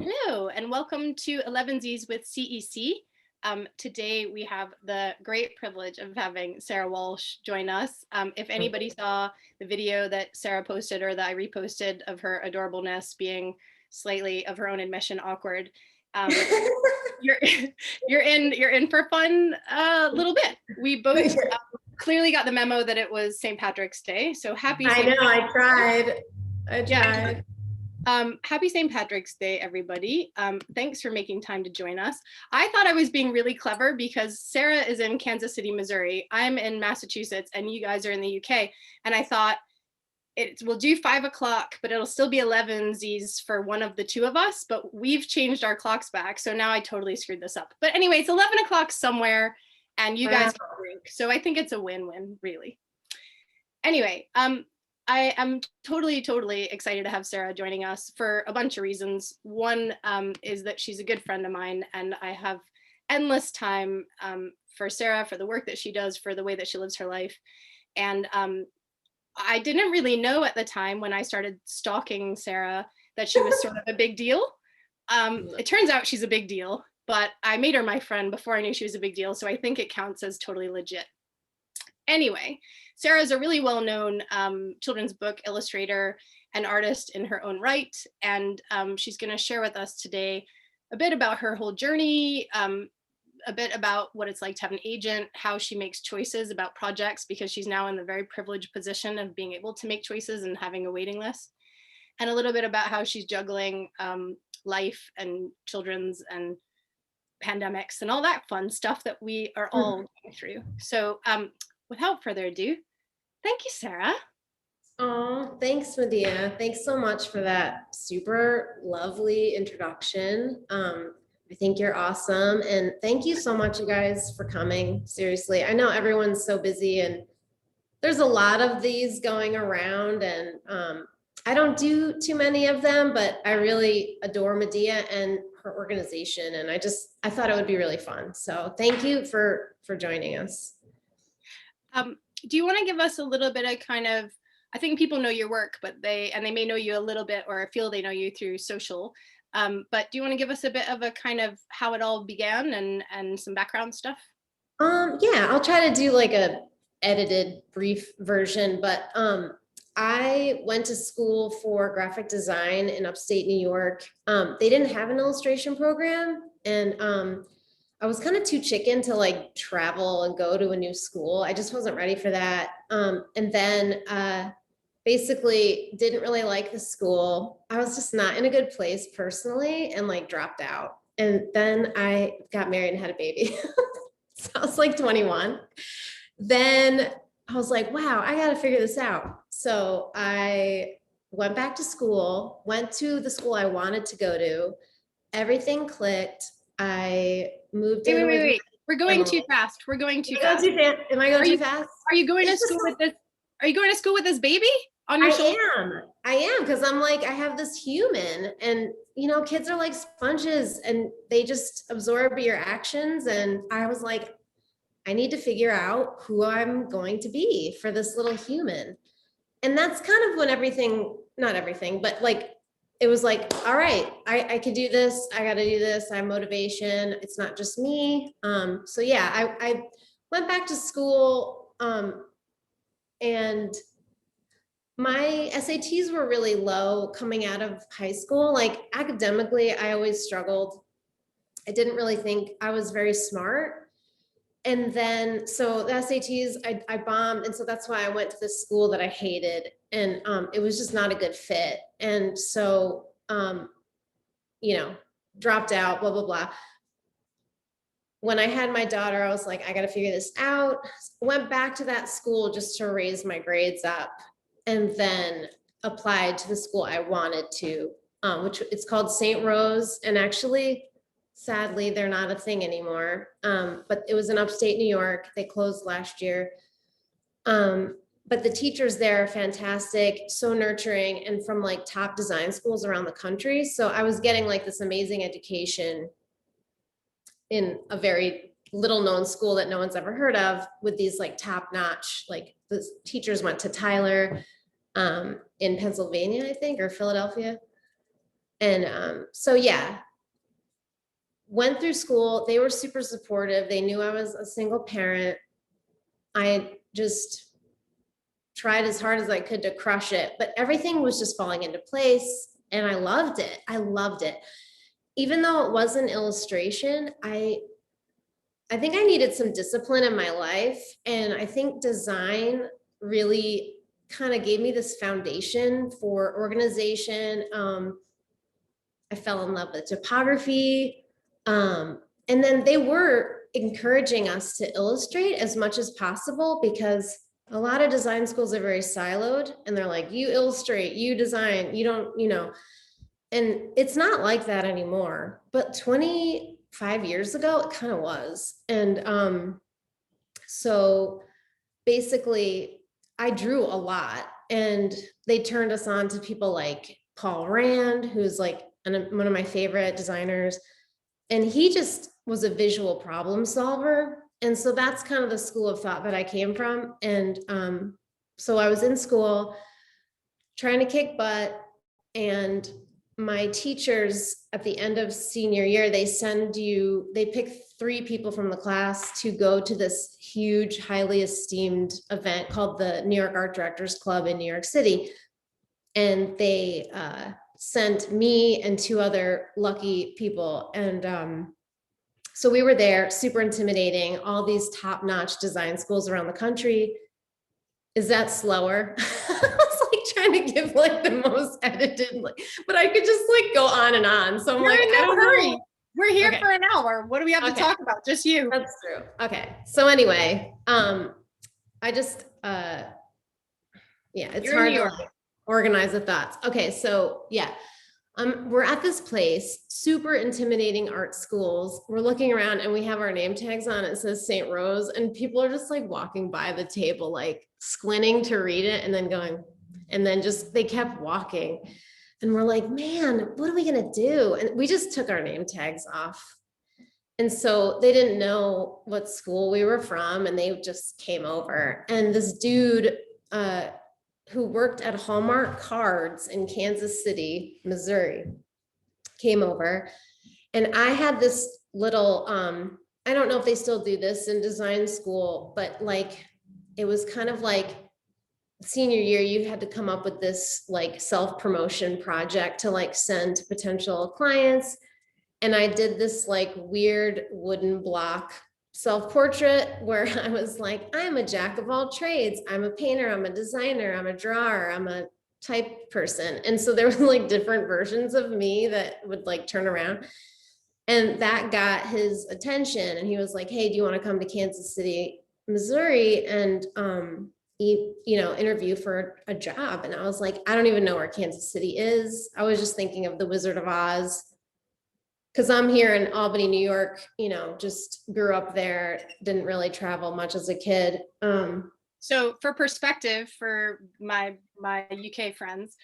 Hello, and welcome to 11Zs with CEC. Today we have the great privilege of having Sarah Walsh join us. If anybody saw the video that Sarah posted or that I reposted of her adorableness being slightly of her own admission awkward, you're you're in for fun a little bit. We both clearly got the memo that it was St. Patrick's Day, so happy I St. know, Patrick's I Yeah. tried. Happy St. Patrick's Day, everybody. Thanks for making time to join us. I thought I was being really clever because Sarah is in Kansas City, Missouri. I'm in Massachusetts and you guys are in the UK. And I thought we'll do 5 o'clock, but it'll still be 11 Z's for one of the two of us, but we've changed our clocks back. So now I totally screwed this up. But anyway, it's 11 o'clock somewhere and you guys can drink. So I think it's a win-win, really. Anyway, I am totally excited to have Sarah joining us for a bunch of reasons. One is that she's a good friend of mine and I have endless time for Sarah, for the work that she does, for the way that she lives her life. And I didn't really know at the time when I started stalking Sarah that she was sort of a big deal. It turns out she's a big deal, but I made her my friend before I knew she was a big deal. So I think it counts as totally legit. Anyway, Sarah is a really well-known children's book illustrator and artist in her own right, and she's going to share with us today a bit about her whole journey, a bit about what it's like to have an agent, how she makes choices about projects because she's now in the very privileged position of being able to make choices and having a waiting list, and a little bit about how she's juggling life and children's and pandemics and all that fun stuff that we are all going through. So without further ado, thank you, Sarah. Oh, thanks, Medea. Thanks so much for that super lovely introduction. I think you're awesome. And thank you so much, you guys, for coming. Seriously, I know everyone's so busy and there's a lot of these going around and I don't do too many of them, but I really adore Medea and her organization. And I thought it would be really fun. So thank you for joining us. Do you want to give us a little bit of kind of, I think people know your work, but they may know you a little bit or feel they know you through social. But do you want to give us a bit of a kind of how it all began and some background stuff? Yeah, I'll try to do like a edited brief version, but I went to school for graphic design in upstate New York. They didn't have an illustration program, and I was kind of too chicken to like travel and go to a new school. I just wasn't ready for that. And then basically didn't really like the school. I was just not in a good place personally and like dropped out. And then I got married and had a baby. So I was like 21. Then I was like, wow, I got to figure this out. So I went back to school, went to the school I wanted to go to. Everything clicked. I moved in. Wait. We're going too fast. We're going too fast. Am I going too fast? Are you going to school with this? Are you going to school with this baby on your shoulder? I am, because I'm like, I have this human and kids are like sponges and they just absorb your actions. And I was like, I need to figure out who I'm going to be for this little human. And that's kind of when not everything, but like, it was like, all right, I can do this. I got to do this. I have motivation. It's not just me. So yeah, I went back to school and my SATs were really low coming out of high school. Like academically, I always struggled. I didn't really think I was very smart. And then, so the SATs, I bombed. And so that's why I went to this school that I hated. And it was just not a good fit. And so, dropped out, blah, blah, blah. When I had my daughter, I was like, I got to figure this out. Went back to that school just to raise my grades up. And then applied to the school I wanted to, which it's called St. Rose. And actually, sadly, they're not a thing anymore. But it was in upstate New York. They closed last year. But the teachers there are fantastic, so nurturing, and from like top design schools around the country. So I was getting like this amazing education in a very little known school that no one's ever heard of with these like top notch, like the teachers went to Tyler in Pennsylvania, I think, or Philadelphia. And so yeah, went through school. They were super supportive. They knew I was a single parent. I just tried as hard as I could to crush it, but everything was just falling into place and I loved it. I loved it. Even though it was an illustration, I think I needed some discipline in my life, and I think design really kind of gave me this foundation for organization. I fell in love with typography. And then they were encouraging us to illustrate as much as possible because a lot of design schools are very siloed and they're like, you illustrate, you design, you don't, and it's not like that anymore. But 25 years ago, it kind of was. And so basically, I drew a lot and they turned us on to people like Paul Rand, who's like one of my favorite designers. And he just was a visual problem solver. And so that's kind of the school of thought that I came from. And so I was in school trying to kick butt, and my teachers at the end of senior year, they pick 3 people from the class to go to this huge, highly esteemed event called the New York Art Directors Club in New York City. And they sent me and 2 other lucky people. And so we were there, super intimidating, all these top-notch design schools around the country. Is that slower? I was like trying to give like the most edited, but I could just like go on and on. So I'm You're like, in I no don't hurry. know. We're here Okay. for an hour. What do we have to Okay. talk about? Just you. That's true. Okay. So anyway, I just, yeah, it's You're in hard New to York. like organize the thoughts. Okay. So yeah, we're at this place, super intimidating art schools. We're looking around and we have our name tags on. It says St. Rose, and people are just like walking by the table, like squinting to read it and then going, and then just, they kept walking. And we're like, man, what are we going to do? And we just took our name tags off. And so they didn't know what school we were from, and they just came over. And this dude, who worked at Hallmark Cards in Kansas City, Missouri, came over. And I had this little, I don't know if they still do this in design school, but like, it was kind of like senior year, you had to come up with this like self-promotion project to like send to potential clients. And I did this like weird wooden block self-portrait where I was like, I'm a jack of all trades. I'm a painter, I'm a designer, I'm a drawer, I'm a type person. And so there were like different versions of me that would like turn around. And that got his attention. And he was like, hey, do you want to come to Kansas City, Missouri and interview for a job? And I was like, I don't even know where Kansas City is. I was just thinking of the Wizard of Oz, because I'm here in Albany, New York, just grew up there, didn't really travel much as a kid. So for perspective, for my UK friends,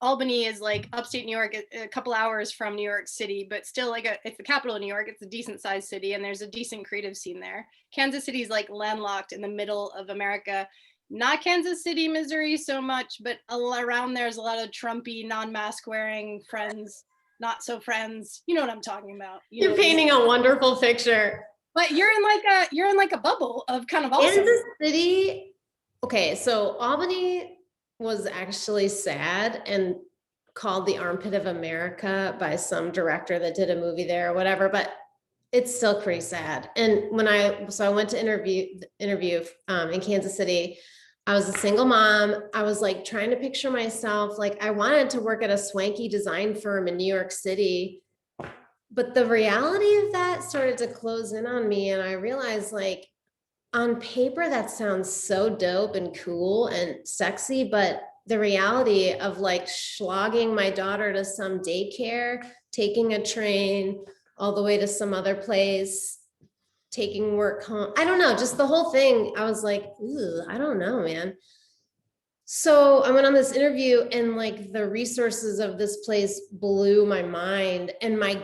Albany is like upstate New York, a couple hours from New York City, but still it's the capital of New York. It's a decent sized city and there's a decent creative scene there. Kansas City is like landlocked in the middle of America. Not Kansas City, Missouri so much, but around there's a lot of Trumpy, non-mask wearing friends, not so friends. You know what I'm talking about. You're painting a wonderful picture. But you're in like a bubble of kind of awesome. Kansas City. Okay, so Albany was actually sad and called the armpit of America by some director that did a movie there or whatever, but it's still pretty sad. And I went to interview in Kansas City. I was a single mom. I was like trying to picture myself, like I wanted to work at a swanky design firm in New York City, but the reality of that started to close in on me. And I realized like on paper, that sounds so dope and cool and sexy, but the reality of like slogging my daughter to some daycare, taking a train all the way to some other place, taking work home. I don't know, just the whole thing. I was like, I don't know, man. So I went on this interview and like the resources of this place blew my mind and my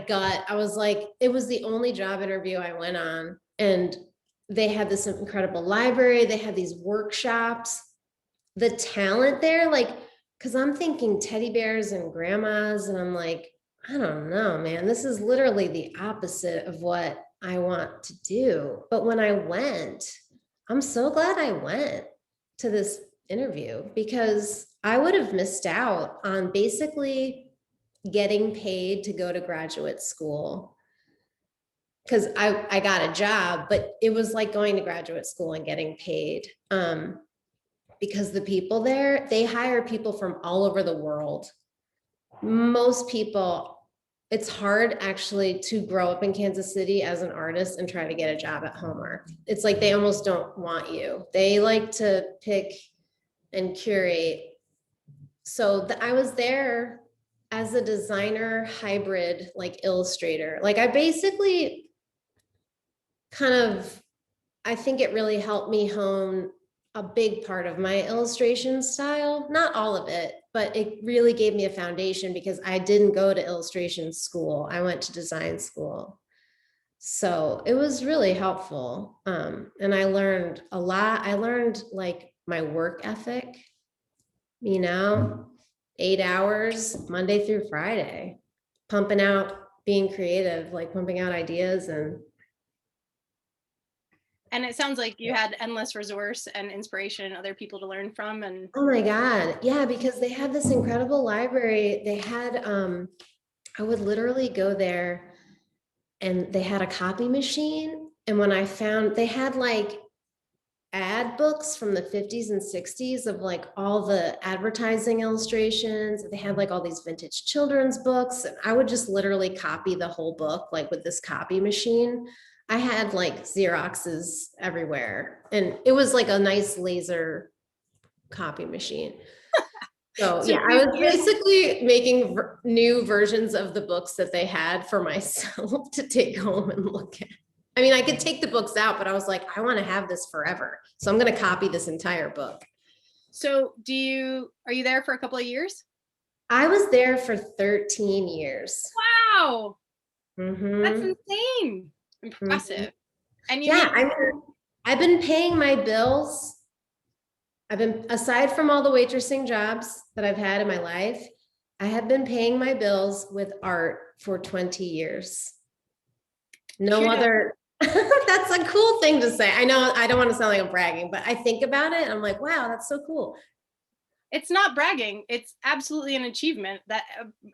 gut. I was like, it was the only job interview I went on. And they had this incredible library. They had these workshops, the talent there, like, because I'm thinking teddy bears and grandmas, and I'm like, I don't know, man, this is literally the opposite of what I want to do. But when I went, I'm so glad I went to this interview because I would have missed out on basically getting paid to go to graduate school. Because I got a job, but it was like going to graduate school and getting paid. Because the people there, they hire people from all over the world. Most people, it's hard actually to grow up in Kansas City as an artist and try to get a job at Hallmark. It's like they almost don't want you. They like to pick and curate. So I was there as a designer hybrid, like illustrator. Like I basically kind of, I think it really helped me hone a big part of my illustration style, not all of it, but it really gave me a foundation because I didn't go to illustration school. I went to design school. So it was really helpful. And I learned a lot. I learned like my work ethic, 8 hours, Monday through Friday, pumping out, being creative, like pumping out ideas. And it sounds like you had endless resource and inspiration and other people to learn from. And Oh my God. Yeah, because they had this incredible library. They had, I would literally go there and they had a copy machine. And when I found, they had like ad books from the 50s and 60s of like all the advertising illustrations. They had like all these vintage children's books. And I would just literally copy the whole book, like with this copy machine. I had like Xeroxes everywhere. And it was like a nice laser copy machine. So yeah, I was basically making new versions of the books that they had for myself to take home and look at. I mean, I could take the books out, but I was like, I want to have this forever. So I'm going to copy this entire book. So are you there for a couple of years? I was there for 13 years. Wow. Mm-hmm. That's insane. Impressive. Mm-hmm. And I've been paying my bills. Aside from all the waitressing jobs that I've had in my life, I have been paying my bills with art for 20 years. No other, that's a cool thing to say. I know I don't want to sound like I'm bragging, but I think about it and I'm like, wow, that's so cool. It's not bragging. It's absolutely an achievement that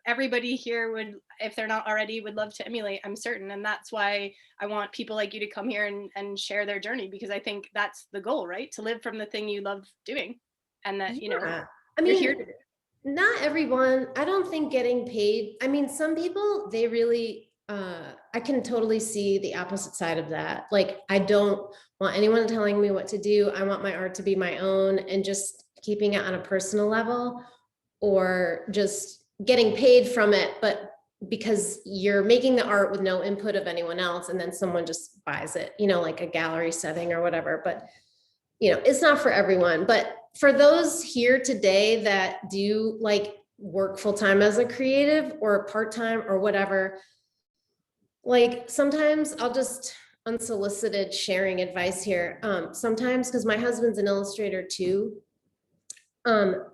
everybody here would, if they're not already, would love to emulate, I'm certain. And that's why I want people like you to come here and share their journey, because I think that's the goal, right? To live from the thing you love doing. And that, I mean, you're here to do. Not everyone, I don't think getting paid. I mean, some people, they really, I can totally see the opposite side of that. Like, I don't want anyone telling me what to do. I want my art to be my own and just keeping it on a personal level, or just getting paid from it, but because you're making the art with no input of anyone else, and then someone just buys it, like a gallery setting or whatever. But it's not for everyone. But for those here today that do like work full-time as a creative or part-time or whatever, like sometimes I'll just unsolicited sharing advice here. Sometimes, because my husband's an illustrator too,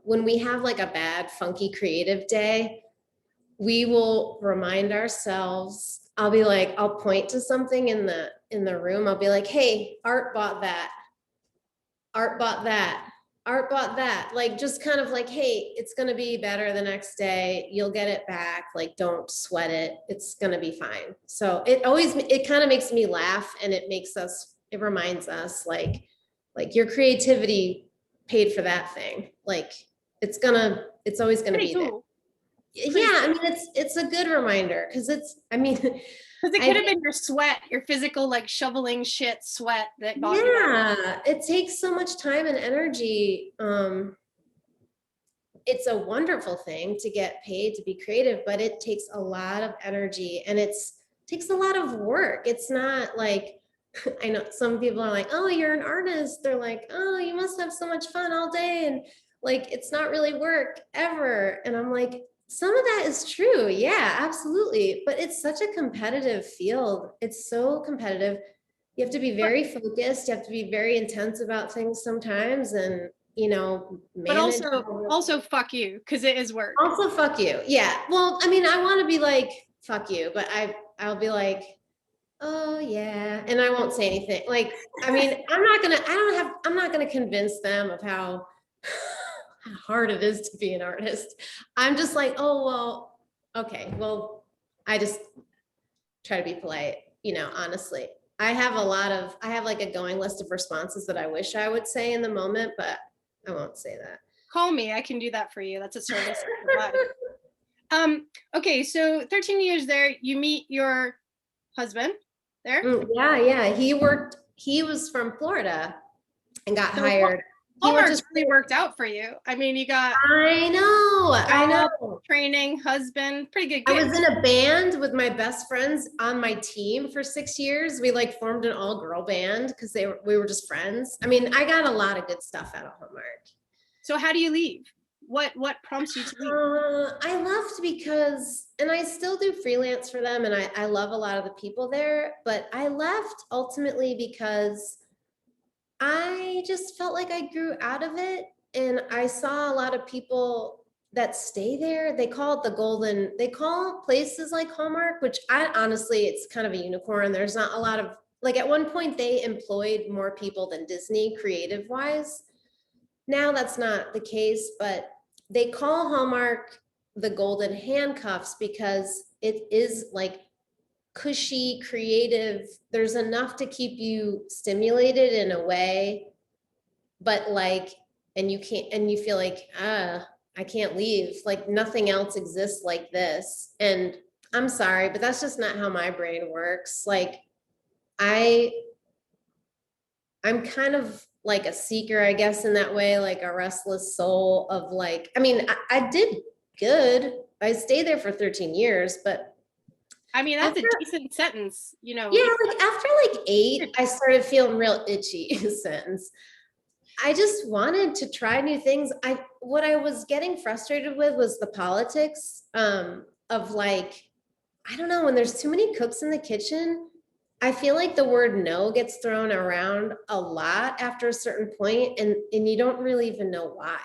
when we have like a bad, funky creative day, we will remind ourselves, I'll point to something in the room. I'll be like, hey, Art bought that. Art bought that. Art bought that. Like, just kind of like, hey, it's going to be better the next day. You'll get it back. Like, don't sweat it. It's going to be fine. So it kind of makes me laugh, and it reminds us like your creativity paid for that thing. Like, it's always going to be there. Yeah, I mean, it's a good reminder, because it could have been your sweat, your physical, like shoveling shit sweat that got you. Yeah, it takes so much time and energy. It's a wonderful thing to get paid to be creative, but it takes a lot of energy, and it takes a lot of work. It's not like, I know some people are like, oh, you're an artist. They're like, oh, you must have so much fun all day. And like, it's not really work ever. And I'm like, some of that is true. Yeah, absolutely. But it's such a competitive field. It's so competitive. You have to be very focused. You have to be very intense about things sometimes. And you know, But manage. also fuck you, because it is work. Also, fuck you. Yeah. Well, I mean, I want to be like, fuck you, but I'll be like, oh yeah. And I won't say anything. Like, I mean, I'm not gonna convince them of how hard it is to be an artist. I'm just like, oh, well, okay. Well, I just try to be polite, you know, honestly. I have like a going list of responses that I wish I would say in the moment, but I won't say that. Call me, I can do that for you. That's a service I provide. Okay, so 13 years there, you meet your husband there. Yeah. He was from Florida and got So hired. He went Hallmark's to really worked out for you. I mean, you got I know. training, husband, pretty good I gig. was in a band with my best friends on my team for 6 years. We like formed an all-girl band because we were just friends. I mean, I got a lot of good stuff out of Hallmark. So how do you leave? What prompts you to leave? I left because, and I still do freelance for them, and I love a lot of the people there, but I left ultimately because I just felt like I grew out of it, and I saw a lot of people that stay there. They call places like Hallmark, which I honestly, it's kind of a unicorn. There's not a lot of, like at one point they employed more people than Disney creative wise. Now that's not the case, but they call Hallmark the golden handcuffs because it is like cushy, creative. There's enough to keep you stimulated in a way, but like, and you feel like, I can't leave. Like nothing else exists like this. And I'm sorry, but that's just not how my brain works. Like I'm kind of like a seeker, I guess, in that way, like a restless soul of like, I mean, I did good. I stayed there for 13 years, but I mean, that's a decent sentence, you know. yeah, like after like 8, I started feeling real itchy sentence. I just wanted to try new things. What I was getting frustrated with was the politics of like, I don't know, when there's too many cooks in the kitchen, I feel like the word no gets thrown around a lot after a certain point, and you don't really even know why.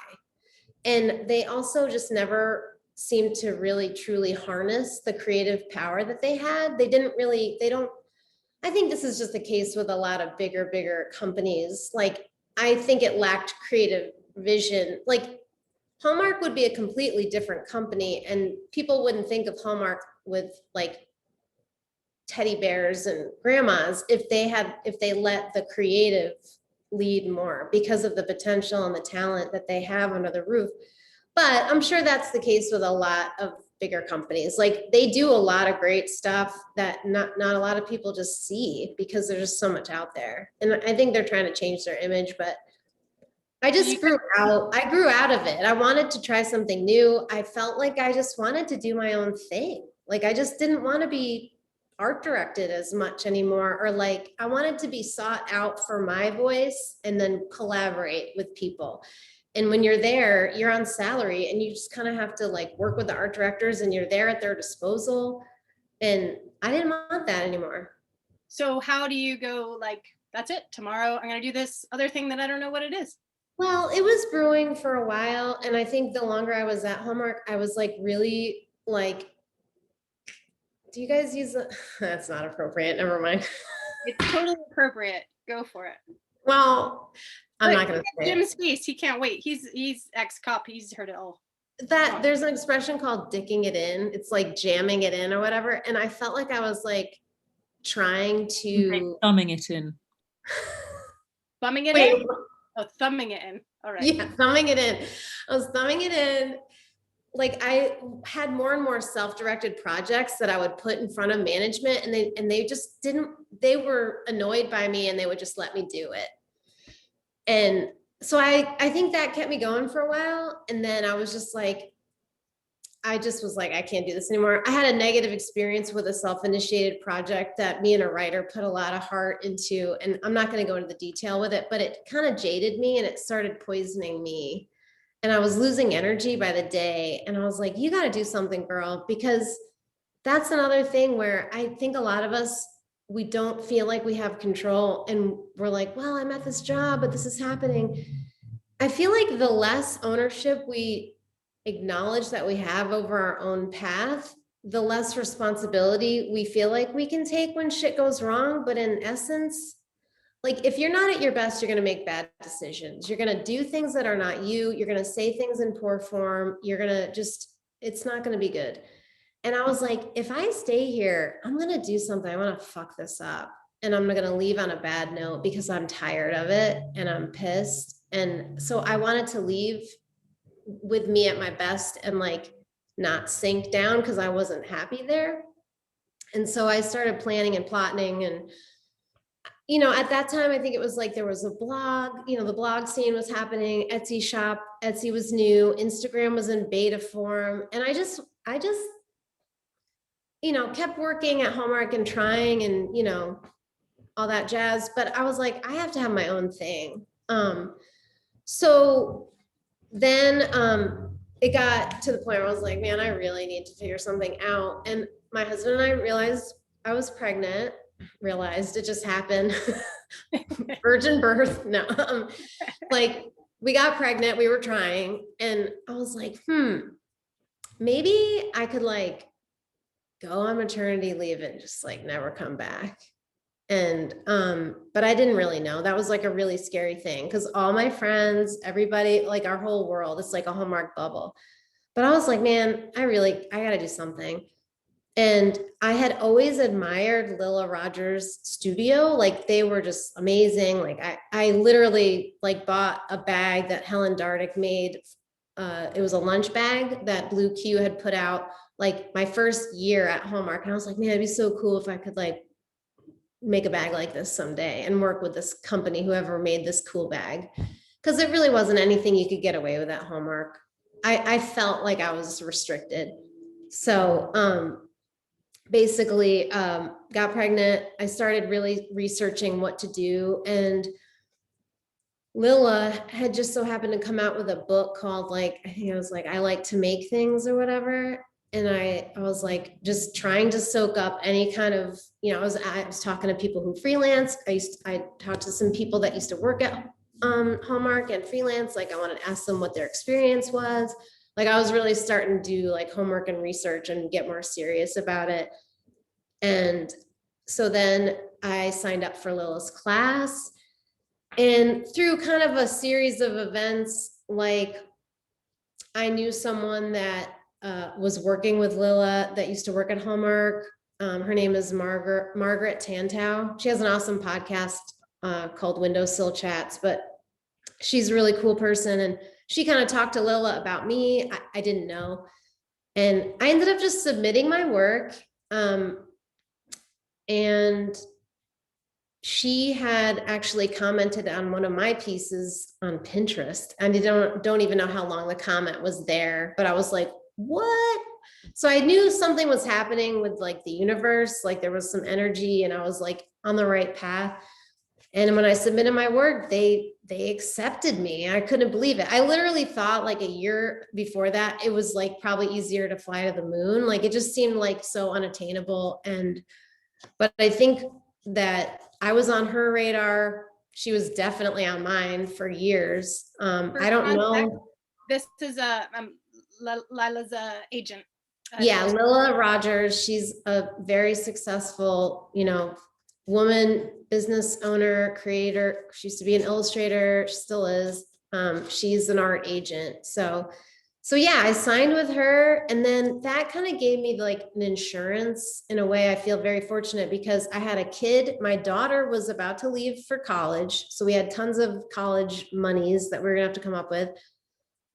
And they also just never seemed to really truly harness the creative power that they had. They don't, I think this is just the case with a lot of bigger companies. Like, I think it lacked creative vision. Like, Hallmark would be a completely different company, and people wouldn't think of Hallmark with like teddy bears and grandmas if they let the creative lead more because of the potential and the talent that they have under the roof. But I'm sure that's the case with a lot of bigger companies. Like they do a lot of great stuff that not a lot of people just see because there's just so much out there. And I think they're trying to change their image, but I just grew out. I grew out of it. I wanted to try something new. I felt like I just wanted to do my own thing. Like I just didn't want to be art directed as much anymore, or like I wanted to be sought out for my voice and then collaborate with people. And when you're there, you're on salary and you just kind of have to like work with the art directors and you're there at their disposal. And I didn't want that anymore. So how do you go like, that's it, tomorrow I'm going to do this other thing that I don't know what it is? Well, it was brewing for a while. And I think the longer I was at Hallmark, I was like really like, do you guys use that's not appropriate. Never mind. It's totally appropriate. Go for it. Well, I'm not gonna say Jim's face, he can't wait. He's ex-cop. He's heard it all. that. There's an expression called dicking it in. It's like jamming it in or whatever. And I felt like I was like trying to thumbing it in. Bumming it in? Oh, thumbing it in. All right. Yeah, thumbing it in. I was thumbing it in. Like I had more and more self-directed projects that I would put in front of management, and they just didn't, they were annoyed by me and they would just let me do it. And so I think that kept me going for a while. And then I was just like, I just was like, I can't do this anymore. I had a negative experience with a self-initiated project that me and a writer put a lot of heart into, and I'm not going to go into the detail with it, but it kind of jaded me and it started poisoning me. And I was losing energy by the day. And I was like, you got to do something, girl, because that's another thing where I think a lot of us, we don't feel like we have control. And we're like, well, I'm at this job, but this is happening. I feel like the less ownership we acknowledge that we have over our own path, the less responsibility we feel like we can take when shit goes wrong. But in essence, like if you're not at your best, you're going to make bad decisions. You're going to do things that are not you. You're going to say things in poor form. You're going to just, it's not going to be good. And I was like, if I stay here, I'm going to do something. I want to fuck this up. And I'm going to leave on a bad note because I'm tired of it and I'm pissed. And so I wanted to leave with me at my best and like not sink down because I wasn't happy there. And so I started planning and plotting. And at that time, I think it was like there was a blog, the blog scene was happening, Etsy shop, Etsy was new, Instagram was in beta form. And I just, kept working at Hallmark and trying and, all that jazz. But I was like, I have to have my own thing. So then it got to the point where I was like, man, I really need to figure something out. And my husband and I realized I was pregnant, realized it just happened. Virgin birth. No, like we got pregnant, we were trying. And I was like, maybe I could like go on maternity leave and just like never come back. And, but I didn't really know. That was like a really scary thing because all my friends, everybody, like our whole world, it's like a Hallmark bubble. But I was like, man, I got to do something. And I had always admired Lila Rogers' studio. Like they were just amazing. Like I literally like bought a bag that Helen Dardick made. It was a lunch bag that Blue Q had put out like my first year at Hallmark. And I was like, man, it'd be so cool if I could like make a bag like this someday and work with this company, whoever made this cool bag. Cause it really wasn't anything you could get away with at Hallmark. I felt like I was restricted. So, basically, got pregnant. I started really researching what to do. And Lila had just so happened to come out with a book called like, I think it was like, I Like to Make Things or whatever. And I was like, just trying to soak up any kind of, I was talking to people who freelance. I talked to some people that used to work at Hallmark and freelance. Like I wanted to ask them what their experience was. Like I was really starting to do like homework and research and get more serious about it. And so then I signed up for Lila's class. And through kind of a series of events, like I knew someone that was working with Lila that used to work at Hallmark. Her name is Margaret Tantow. She has an awesome podcast called Windowsill Chats, but she's a really cool person. And she kind of talked to Lila about me. I didn't know. And I ended up just submitting my work. And she had actually commented on one of my pieces on Pinterest. And I don't even know how long the comment was there, but I was like, what? So I knew something was happening with like the universe, like there was some energy and I was like on the right path. And when I submitted my work, they accepted me. I couldn't believe it. I literally thought like a year before that, it was like probably easier to fly to the moon. Like it just seemed like so unattainable. But I think that I was on her radar. She was definitely on mine for years. I don't know. This is Lila's agent. Yeah, Lila Rogers. She's a very successful, woman, business owner, creator. She used to be an illustrator. She still is. She's an art agent. So yeah, I signed with her. And then that kind of gave me like an insurance in a way. I feel very fortunate because I had a kid. My daughter was about to leave for college. So we had tons of college monies that we were gonna have to come up with.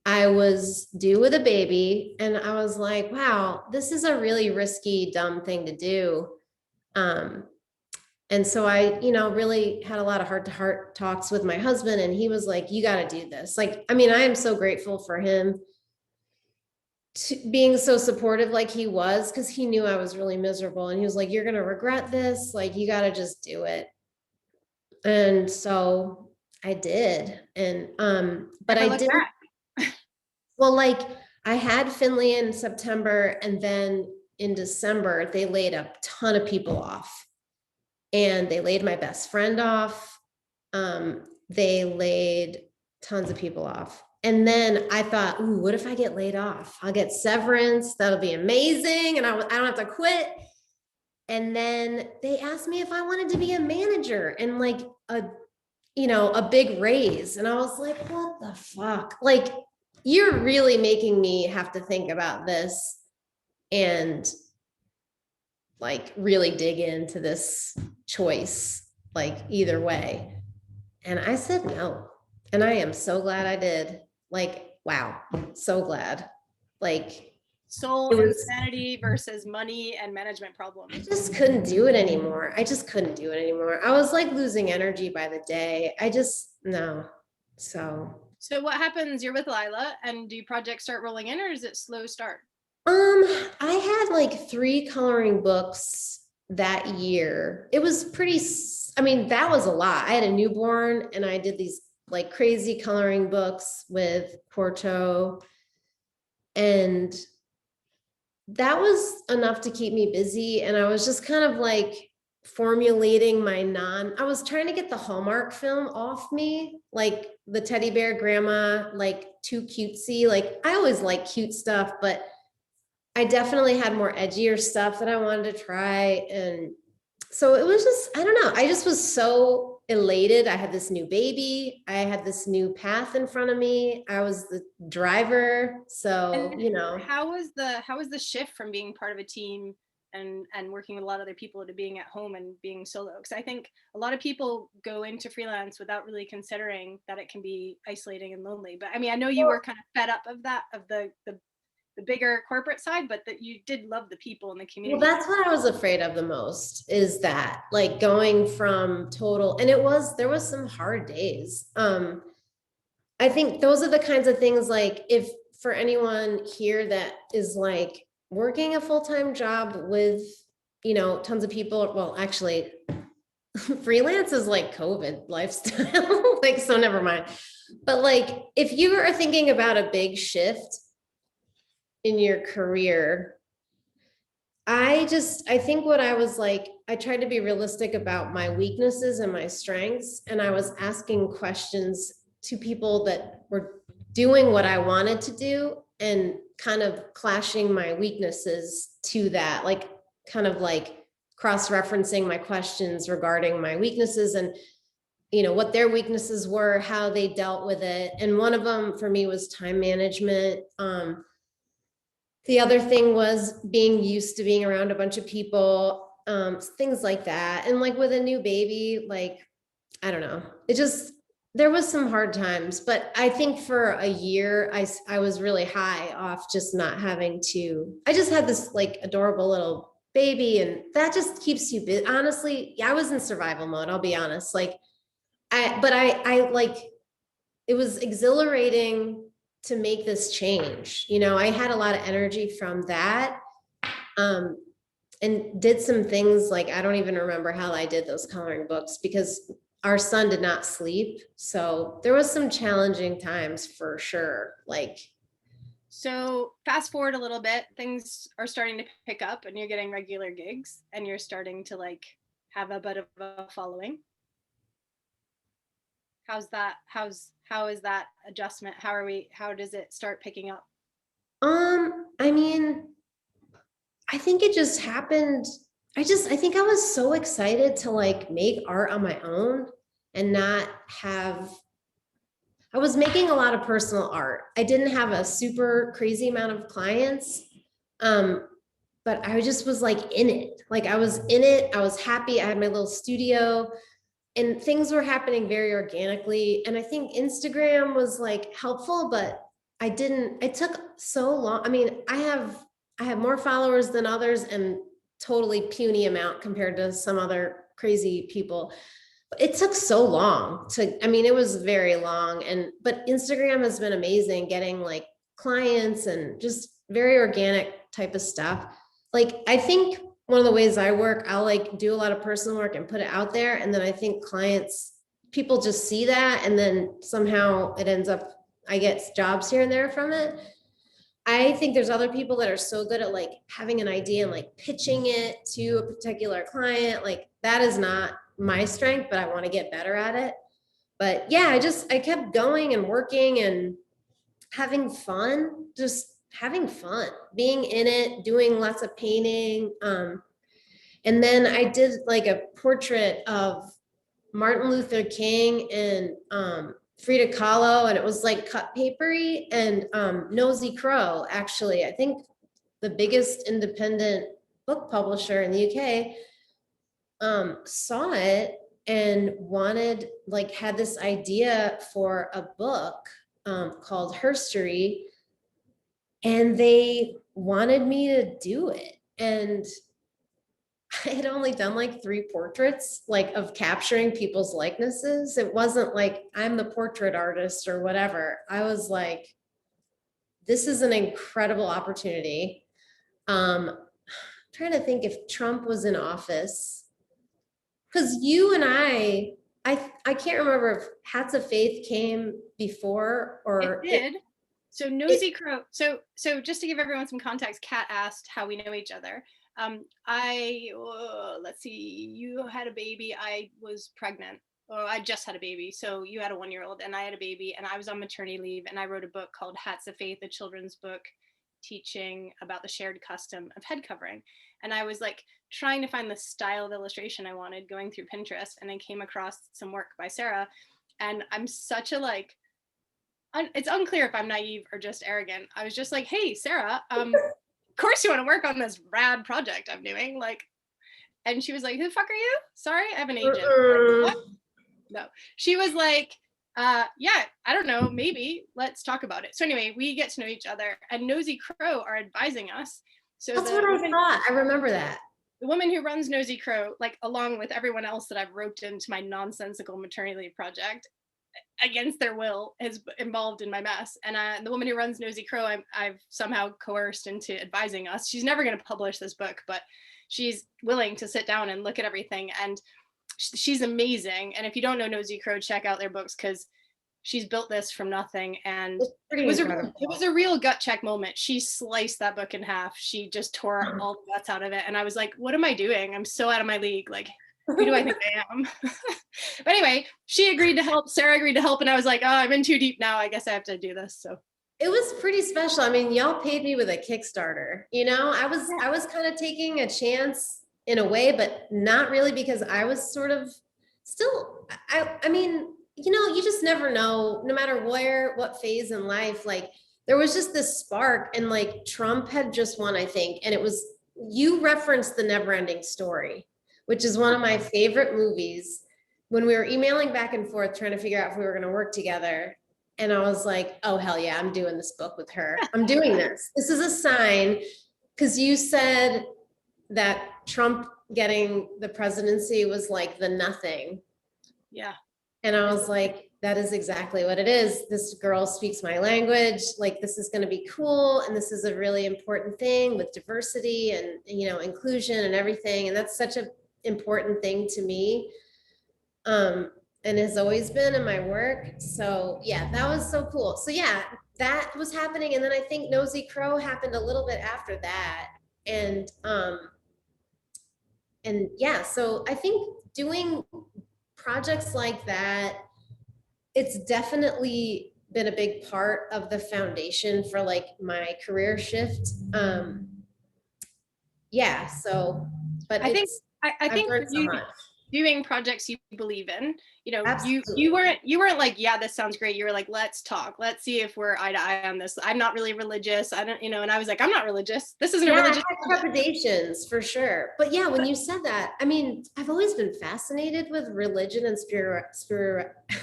I was due with a baby and I was like, wow, this is a really risky, dumb thing to do. And so I, really had a lot of heart-to-heart talks with my husband and he was like, you got to do this. Like, I mean, I am so grateful for him being so supportive like he was, because he knew I was really miserable and he was like, you're going to regret this. Like, you got to just do it. And so I did. And, but I didn't, well, like I had Finley in September and then in December, they laid a ton of people off and they laid my best friend off. They laid tons of people off. And then I thought, ooh, what if I get laid off? I'll get severance. That'll be amazing. And I don't have to quit. And then they asked me if I wanted to be a manager and like a big raise. And I was like, what the fuck? Like, you're really making me have to think about this and like really dig into this choice, like either way. And I said no. And I am so glad I did. Like, wow, so glad. Like, Soul it and was, sanity versus money and management I problems. just couldn't do it anymore. I just couldn't do it anymore. I was like losing energy by the day. No. So, So what happens? You're with Lila, and do projects start rolling in, or is it slow start? I had like 3 coloring books that year. It was I mean, that was a lot. I had a newborn and I did these like crazy coloring books with Porto, and that was enough to keep me busy. And I was just kind of like formulating I was trying to get the Hallmark film off me, like the teddy bear grandma, like too cutesy. Like I always like cute stuff, but I definitely had more edgier stuff that I wanted to try. And so it was just, I don't know. I just was so elated. I had this new baby. I had this new path in front of me. I was the driver. So, And how was the shift from being part of a team and working with a lot of other people to being at home and being solo? Because I think a lot of people go into freelance without really considering that it can be isolating and lonely. But I mean, I know you were kind of fed up of that, of the bigger corporate side, but that you did love the people in the well, community. that's what I was afraid of the most, is that like going from total, and there was some hard days. I think those are the kinds of things, like if for anyone here that is like working a full-time job with, tons of people, well, actually freelance is like COVID lifestyle, like, so never mind. But like, if you are thinking about a big shift in your career, I think what I was like, I tried to be realistic about my weaknesses and my strengths. And I was asking questions to people that were doing what I wanted to do and kind of clashing my weaknesses to that, like kind of like cross-referencing my questions regarding my weaknesses and what their weaknesses were, how they dealt with it. And one of them for me was time management. The other thing was being used to being around a bunch of people, things like that. And like with a new baby, like, I don't know, there was some hard times, but I think for a year, I was really high off just not having I just had this like adorable little baby, and that just keeps you busy. Honestly, I was in survival mode, I'll be honest. Like, I like, it was exhilarating to make this change. I had a lot of energy from that. And did some things, like, I don't even remember how I did those coloring books because our son did not sleep. So there was some challenging times for sure. Like, So fast forward a little bit, things are starting to pick up and you're getting regular gigs and you're starting to like have a bit of a following. How is that adjustment? How does it start picking up? I mean, I think it just happened. I think I was so excited to like make art on my own and not have, I was making a lot of personal art. I didn't have a super crazy amount of clients. But I just was like in it. Like I was in it. I was happy. I had my little studio and things were happening very organically. And I think Instagram was like helpful, but it took so long. I mean, I have more followers than others and totally puny amount compared to some other crazy people. But it took so long I mean, it was very long. But Instagram has been amazing, getting like clients and just very organic type of stuff. Like, I think one of the ways I work, I'll like do a lot of personal work and put it out there. And then I think people just see that. And then somehow it ends up, I get jobs here and there from it. I think there's other people that are so good at like having an idea and like pitching it to a particular client. Like that is not my strength, but I want to get better at it. But yeah, I kept going and working and having fun, just having fun, being in it, doing lots of painting. And then I did like a portrait of Martin Luther King and Frida Kahlo, and it was like cut papery. And Nosy Crow, actually, I think the biggest independent book publisher in the UK, saw it and wanted, like, had this idea for a book called Herstory, and they wanted me to do it. And I had only done like 3 portraits, like of capturing people's likenesses. It wasn't like I'm the portrait artist or whatever. I was like, this is an incredible opportunity. Trying to think if Trump was in office, because you and I can't remember if Hats of Faith came before or It did. So Nosy Crow. So just to give everyone some context, Kat asked how we know each other. Let's see. You had a baby. I was pregnant. Oh, I just had a baby. So you had a 1-year-old, and I had a baby, and I was on maternity leave, and I wrote a book called Hats of Faith, a children's book teaching about the shared custom of head covering. And I was like trying to find the style of illustration I wanted, going through Pinterest, and I came across some work by Sarah. And I'm such a like, it's unclear if I'm naive or just arrogant. I was just like, hey, Sarah, of course you want to work on this rad project I'm doing. Like, and she was like, who the fuck are you? Sorry, I have an agent. Like, what? No. She was like, yeah, I don't know, maybe let's talk about it. So anyway, we get to know each other, and Nosy Crow are advising us. So that's what I thought. I remember that. The woman who runs Nosy Crow, like along with everyone else that I've roped into my nonsensical maternity leave project, against their will, is involved in my mess. And the woman who runs Nosy Crow, I've somehow coerced into advising us. She's never going to publish this book, but she's willing to sit down and look at everything. And she's amazing. And if you don't know Nosy Crow, check out their books, because she's built this from nothing. And it was a real gut check moment. She sliced that book in half. She just tore all the guts out of it. And I was like, what am I doing? I'm so out of my league. Like, who do I think I am? But anyway, she agreed to help. Sarah agreed to help. And I was like, oh, I'm in too deep now. I guess I have to do this. So it was pretty special. I mean, y'all paid me with a Kickstarter. You know, I was kind of taking a chance in a way, but not really, because I was sort of still, I mean, you know, you just never know, no matter what phase in life, like there was just this spark, and like Trump had just won, I think. And it was, you referenced The Neverending Story, which is one of my favorite movies. When we were emailing back and forth, trying to figure out if we were going to work together. And I was like, oh, hell yeah, I'm doing this book with her. I'm doing this. This is a sign, because you said that Trump getting the presidency was like the nothing. yeah. And I was like, that is exactly what it is. This girl speaks my language. Like, this is going to be cool. And this is a really important thing with diversity and, you know, inclusion and everything. And that's such an important thing to me. And has always been in my work. So yeah, that was so cool. So yeah, that was happening. And then I think Nosy Crow happened a little bit after that. And yeah, so I think doing projects like that, it's definitely been a big part of the foundation for like my career shift. Yeah, so, but I think for so you, much. doing projects you believe in, you know, Absolutely. you weren't like, yeah, this sounds great. You were like, let's talk, let's see if we're eye to eye on this. I'm not really religious, I don't, you know. And I was like, I'm not religious, this isn't a religious I had trepidations for sure. But yeah, when you said that, I mean, I've always been fascinated with religion and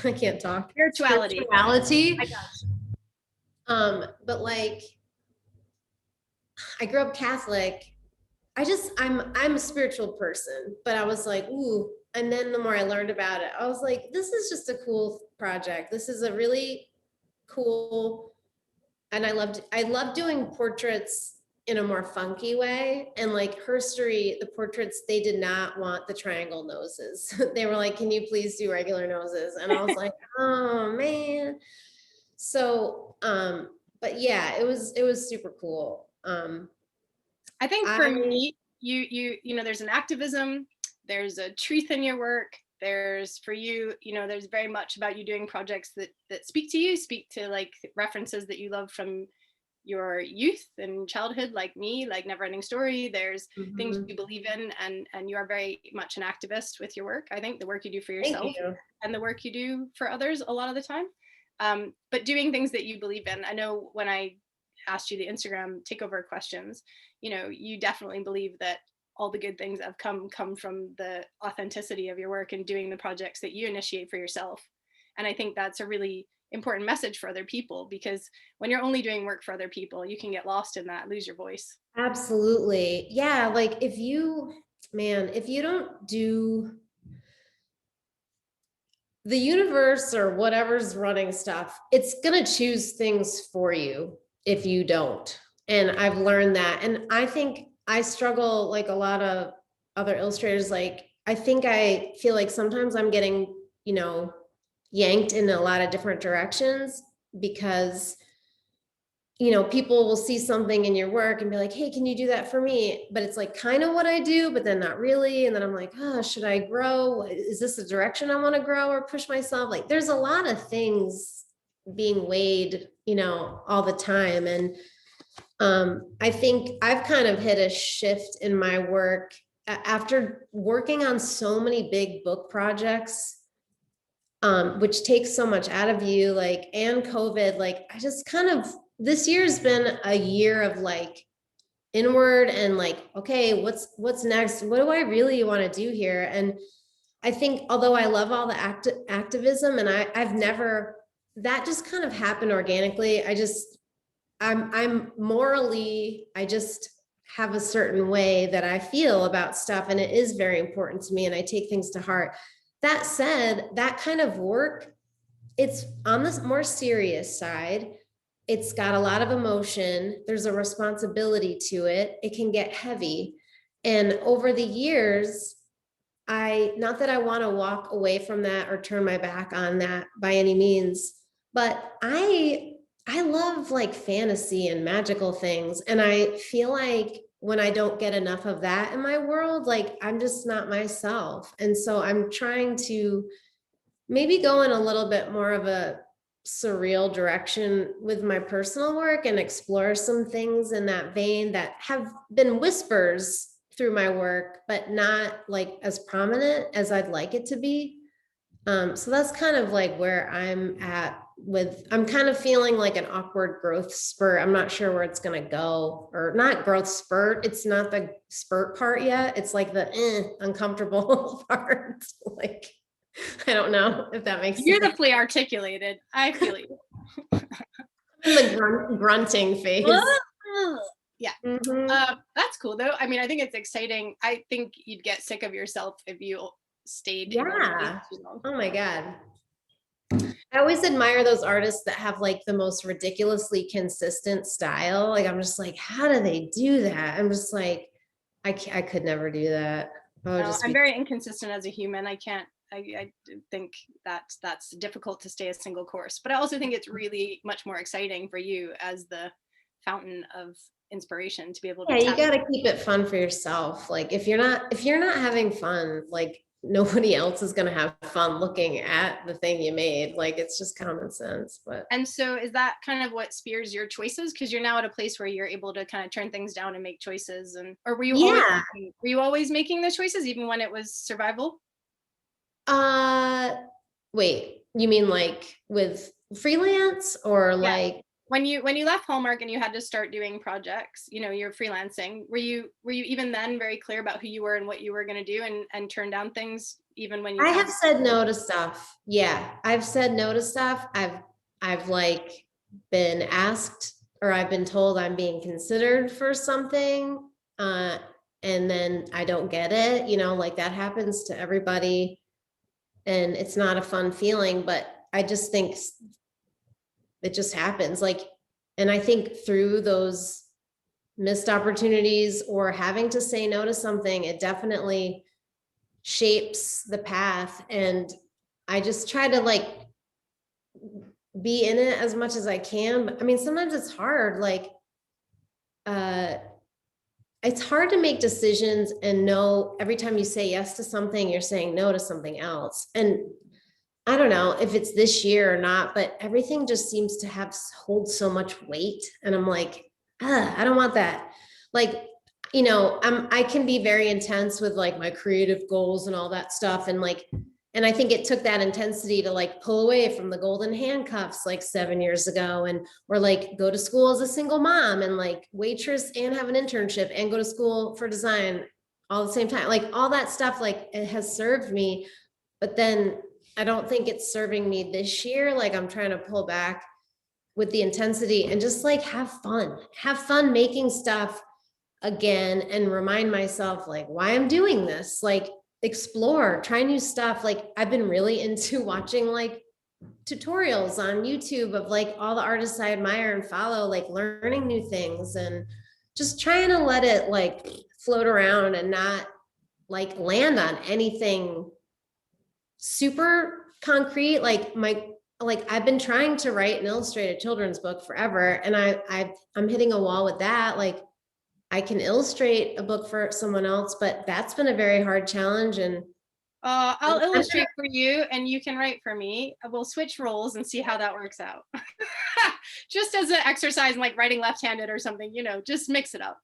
I can't talk. Spirituality. My gosh. But like, I grew up Catholic. I'm a spiritual person, but I was like, ooh. And then the more I learned about it, I was like, this is just a cool project. This is a really cool, and I loved doing portraits in a more funky way. And like Herstory, the portraits, they did not want the triangle noses. They were like, can you please do regular noses? And I was like, oh man. So, but yeah, it was super cool. I think for me, you know, there's an activism, there's a truth in your work, there's for you, there's very much about you doing projects that speak to you, speak to like references that you love from your youth and childhood, like me, like Neverending Story. There's things Mhm. you believe in, and you are very much an activist with your work. I think the work you do for Thank yourself you. and the work you do for others a lot of the time. But doing things that you believe in. I know when I asked you the Instagram takeover questions, you definitely believe that all the good things that have come from the authenticity of your work and doing the projects that you initiate for yourself. And I think that's a really important message for other people, because when you're only doing work for other people, you can get lost in that, lose your voice. Absolutely. Yeah. Like if you, man, if you don't do the universe or whatever's running stuff, it's going to choose things for you if you don't. And I've learned that. And I think I struggle like a lot of other illustrators. Like, I think I feel like sometimes I'm getting, yanked in a lot of different directions because people will see something in your work and be like, hey, can you do that for me? But it's like kind of what I do, but then not really. And then I'm like, oh, should I grow? Is this the direction I want to grow or push myself? Like there's a lot of things being weighed, all the time. And I think I've kind of hit a shift in my work after working on so many big book projects, which takes so much out of you, like, and COVID, like, I just kind of, this year's been a year of like inward and like, okay, what's next? What do I really want to do here? And I think, although I love all the activism and I've never, that just kind of happened organically. I'm morally, I just have a certain way that I feel about stuff, and it is very important to me, and I take things to heart. That said, that kind of work, it's on the more serious side. It's got a lot of emotion. There's a responsibility to it. It can get heavy. And over the years, not that I want to walk away from that or turn my back on that by any means, but I love like fantasy and magical things. And I feel like when I don't get enough of that in my world, like I'm just not myself. And so I'm trying to maybe go in a little bit more of a surreal direction with my personal work and explore some things in that vein that have been whispers through my work, but not like as prominent as I'd like it to be. So that's kind of like where I'm at I'm kind of feeling like an awkward growth spurt. I'm not sure where it's going to go, or not growth spurt. It's not the spurt part yet. It's like the uncomfortable part. Like, I don't know if that makes sense. Beautifully articulated. I feel you. In the grunting phase. Yeah. Mhm. That's cool though. I mean, I think it's exciting. I think you'd get sick of yourself if you stayed in one place Yeah. too long. Oh my God. I always admire those artists that have like the most ridiculously consistent style. Like, I'm just like, how do they do that? I'm just like, I could never do that. I would No, just I'm be, very inconsistent as a human. I can't. I think that's difficult to stay a single course. But I also think it's really much more exciting for you as the fountain of inspiration to be able to yeah, you tap. got to keep it fun for yourself. Like if you're not having fun, like nobody else is going to have fun looking at the thing you made. Like it's just common sense, but And so is that kind of what spears your choices? Because you're now at a place where you're able to kind of turn things down and make choices. And or yeah. were you always making the choices even when it was survival? Uh, wait, you mean like with freelance or Yeah. like, When you left Hallmark and you had to start doing projects, you're freelancing. Were you even then very clear about who you were and what you were going to do, and turn down things even when you I had? have said no to stuff. Yeah, I've said no to stuff. I've like been asked or I've been told I'm being considered for something, uh, and then I don't get it, like that happens to everybody. And it's not a fun feeling, but I just think it just happens. Like, and I think through those missed opportunities or having to say no to something, it definitely shapes the path. And I just try to like be in it as much as I can. But I mean, sometimes it's hard. Like, uh, it's hard to make decisions and know every time you say yes to something, you're saying no to something else. And I don't know if it's this year or not, but everything just seems to have hold so much weight. And I'm like, I don't want that. Like, I can be very intense with like my creative goals and all that stuff. And I think it took that intensity to like pull away from the golden handcuffs like 7 years ago, and or like go to school as a single mom and like waitress and have an internship and go to school for design all at the same time. Like all that stuff, like it has served me, but then I don't think it's serving me this year. Like I'm trying to pull back with the intensity and just like have fun making stuff again, and remind myself like why I'm doing this, like explore, try new stuff. Like I've been really into watching like tutorials on YouTube of like all the artists I admire and follow, like learning new things and just trying to let it like float around and not like land on anything super concrete. I've been trying to write an illustrated children's book forever, and I'm hitting a wall with that. Like I can illustrate a book for someone else, but that's been a very hard challenge. And I'll illustrate for you and you can write for me. We'll switch roles and see how that works out. Just as an exercise, like writing left-handed or something, just mix it up.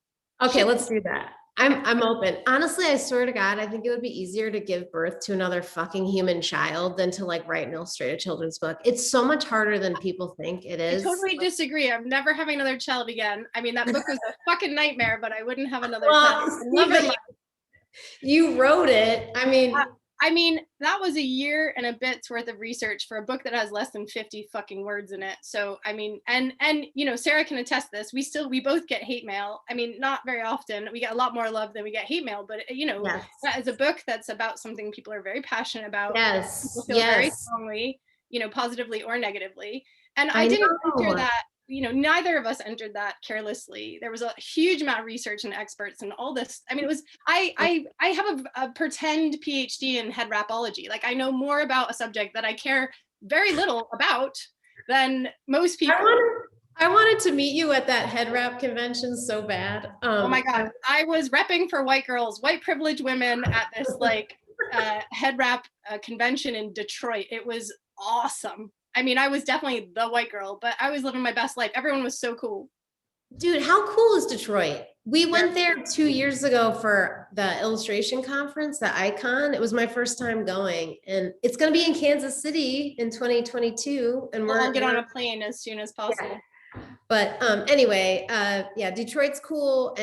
Okay, let's do that. I'm open. Honestly, I swear to God, I think it would be easier to give birth to another fucking human child than to like write an illustrated children's book. It's so much harder than people think it is. I totally disagree. I'm never having another child again. I mean, that book was a fucking nightmare, but I wouldn't have another child. You wrote it. I mean, that was a year and a bit's worth of research for a book that has less than 50 fucking words in it. So, I mean, and Sarah can attest this. We both get hate mail. I mean, not very often. We get a lot more love than we get hate mail, but yes. That is a book that's about something people are very passionate about. Yes. People feel very strongly, positively or negatively. And I didn't enter that. Neither of us entered that carelessly. There was a huge amount of research and experts and all this. I mean, it was, I have a pretend PhD in head rapology. Like I know more about a subject that I care very little about than most people. I wanted to meet you at that head wrap convention so bad. Oh my God. I was repping for white girls, white privileged women at this like head wrap convention in Detroit. It was awesome. I mean, I was definitely the white girl, but I was living my best life. Everyone was so cool. Dude, how cool is Detroit? We went there 2 years ago for the illustration conference, the Icon. It was my first time going, and it's going to be in Kansas City in 2022. And I'll get on a plane as soon as possible. Yeah. But anyway, yeah, Detroit's cool.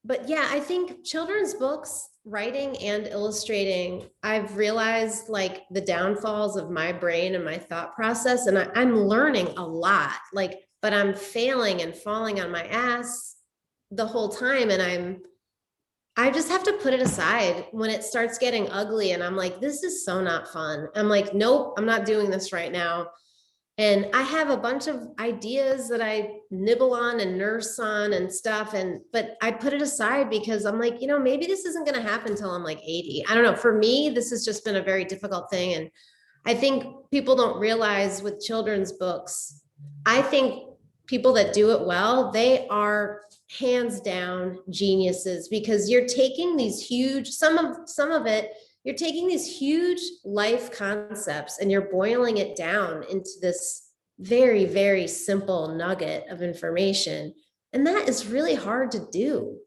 But yeah, I think children's books, writing and illustrating, I've realized like the downfalls of my brain and my thought process, and I'm learning a lot, like, but I'm failing and falling on my ass the whole time. And I just have to put it aside when it starts getting ugly. And I'm like, this is so not fun. I'm like, nope, I'm not doing this right now. And I have a bunch of ideas that I nibble on and nurse on and stuff. But I put it aside because I'm like, maybe this isn't going to happen until I'm like 80. I don't know. For me, this has just been a very difficult thing. And I think people don't realize with children's books, I think people that do it well, they are hands down geniuses, because you're taking these huge, some of it, you're taking these huge life concepts and you're boiling it down into this very, very simple nugget of information. And that is really hard to do.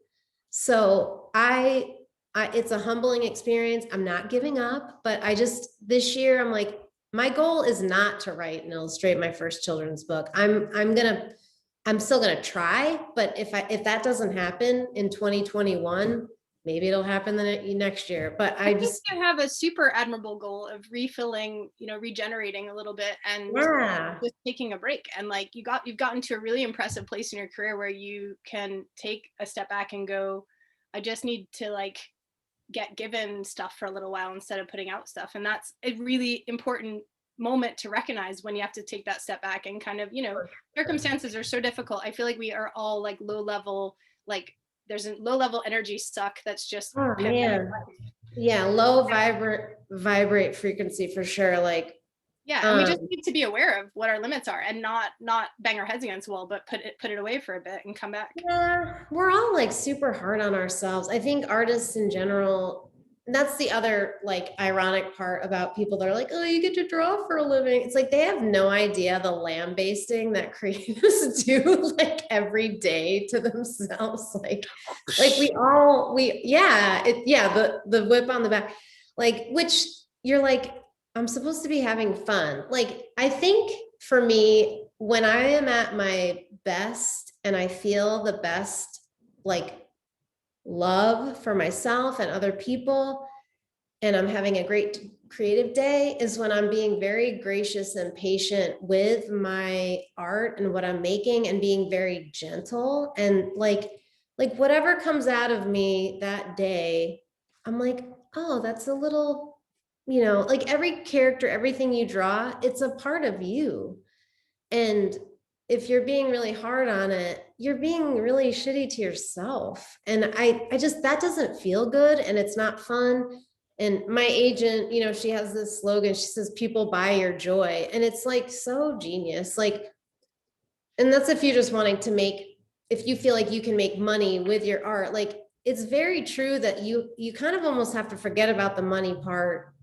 So it's a humbling experience. I'm not giving up, but this year, I'm like, my goal is not to write and illustrate my first children's book. I'm still gonna try, but if that doesn't happen in 2021, maybe it'll happen the next year. But I just have a super admirable goal of refilling, regenerating a little bit and just taking a break. And like you've gotten to a really impressive place in your career where you can take a step back and go, I just need to like get given stuff for a little while instead of putting out stuff. And that's a really important moment to recognize when you have to take that step back and kind of, circumstances are so difficult. I feel like we are all like low level, like there's a low level energy suck that's just low vibrate frequency for sure. Like Yeah, and we just need to be aware of what our limits are and not bang our heads against the wall, but put it away for a bit and come back. Yeah, we're all like super hard on ourselves. I think artists in general, that's the other like ironic part about people that are like, oh, you get to draw for a living. It's like they have no idea the lambasting that creatives do like every day to themselves. Like the whip on the back. Like, which you're like, I'm supposed to be having fun. Like, I think for me, when I am at my best and I feel the best, like love for myself and other people, and I'm having a great creative day, is when I'm being very gracious and patient with my art and what I'm making, and being very gentle, and like whatever comes out of me that day, I'm like, oh, that's a little, like every character, everything you draw, it's a part of you. And if you're being really hard on it, you're being really shitty to yourself. And I just, that doesn't feel good, and it's not fun. And my agent, she has this slogan, she says, people buy your joy. And it's like so genius. Like, and that's if you're just wanting to make, if you feel like you can make money with your art, like it's very true that you kind of almost have to forget about the money part,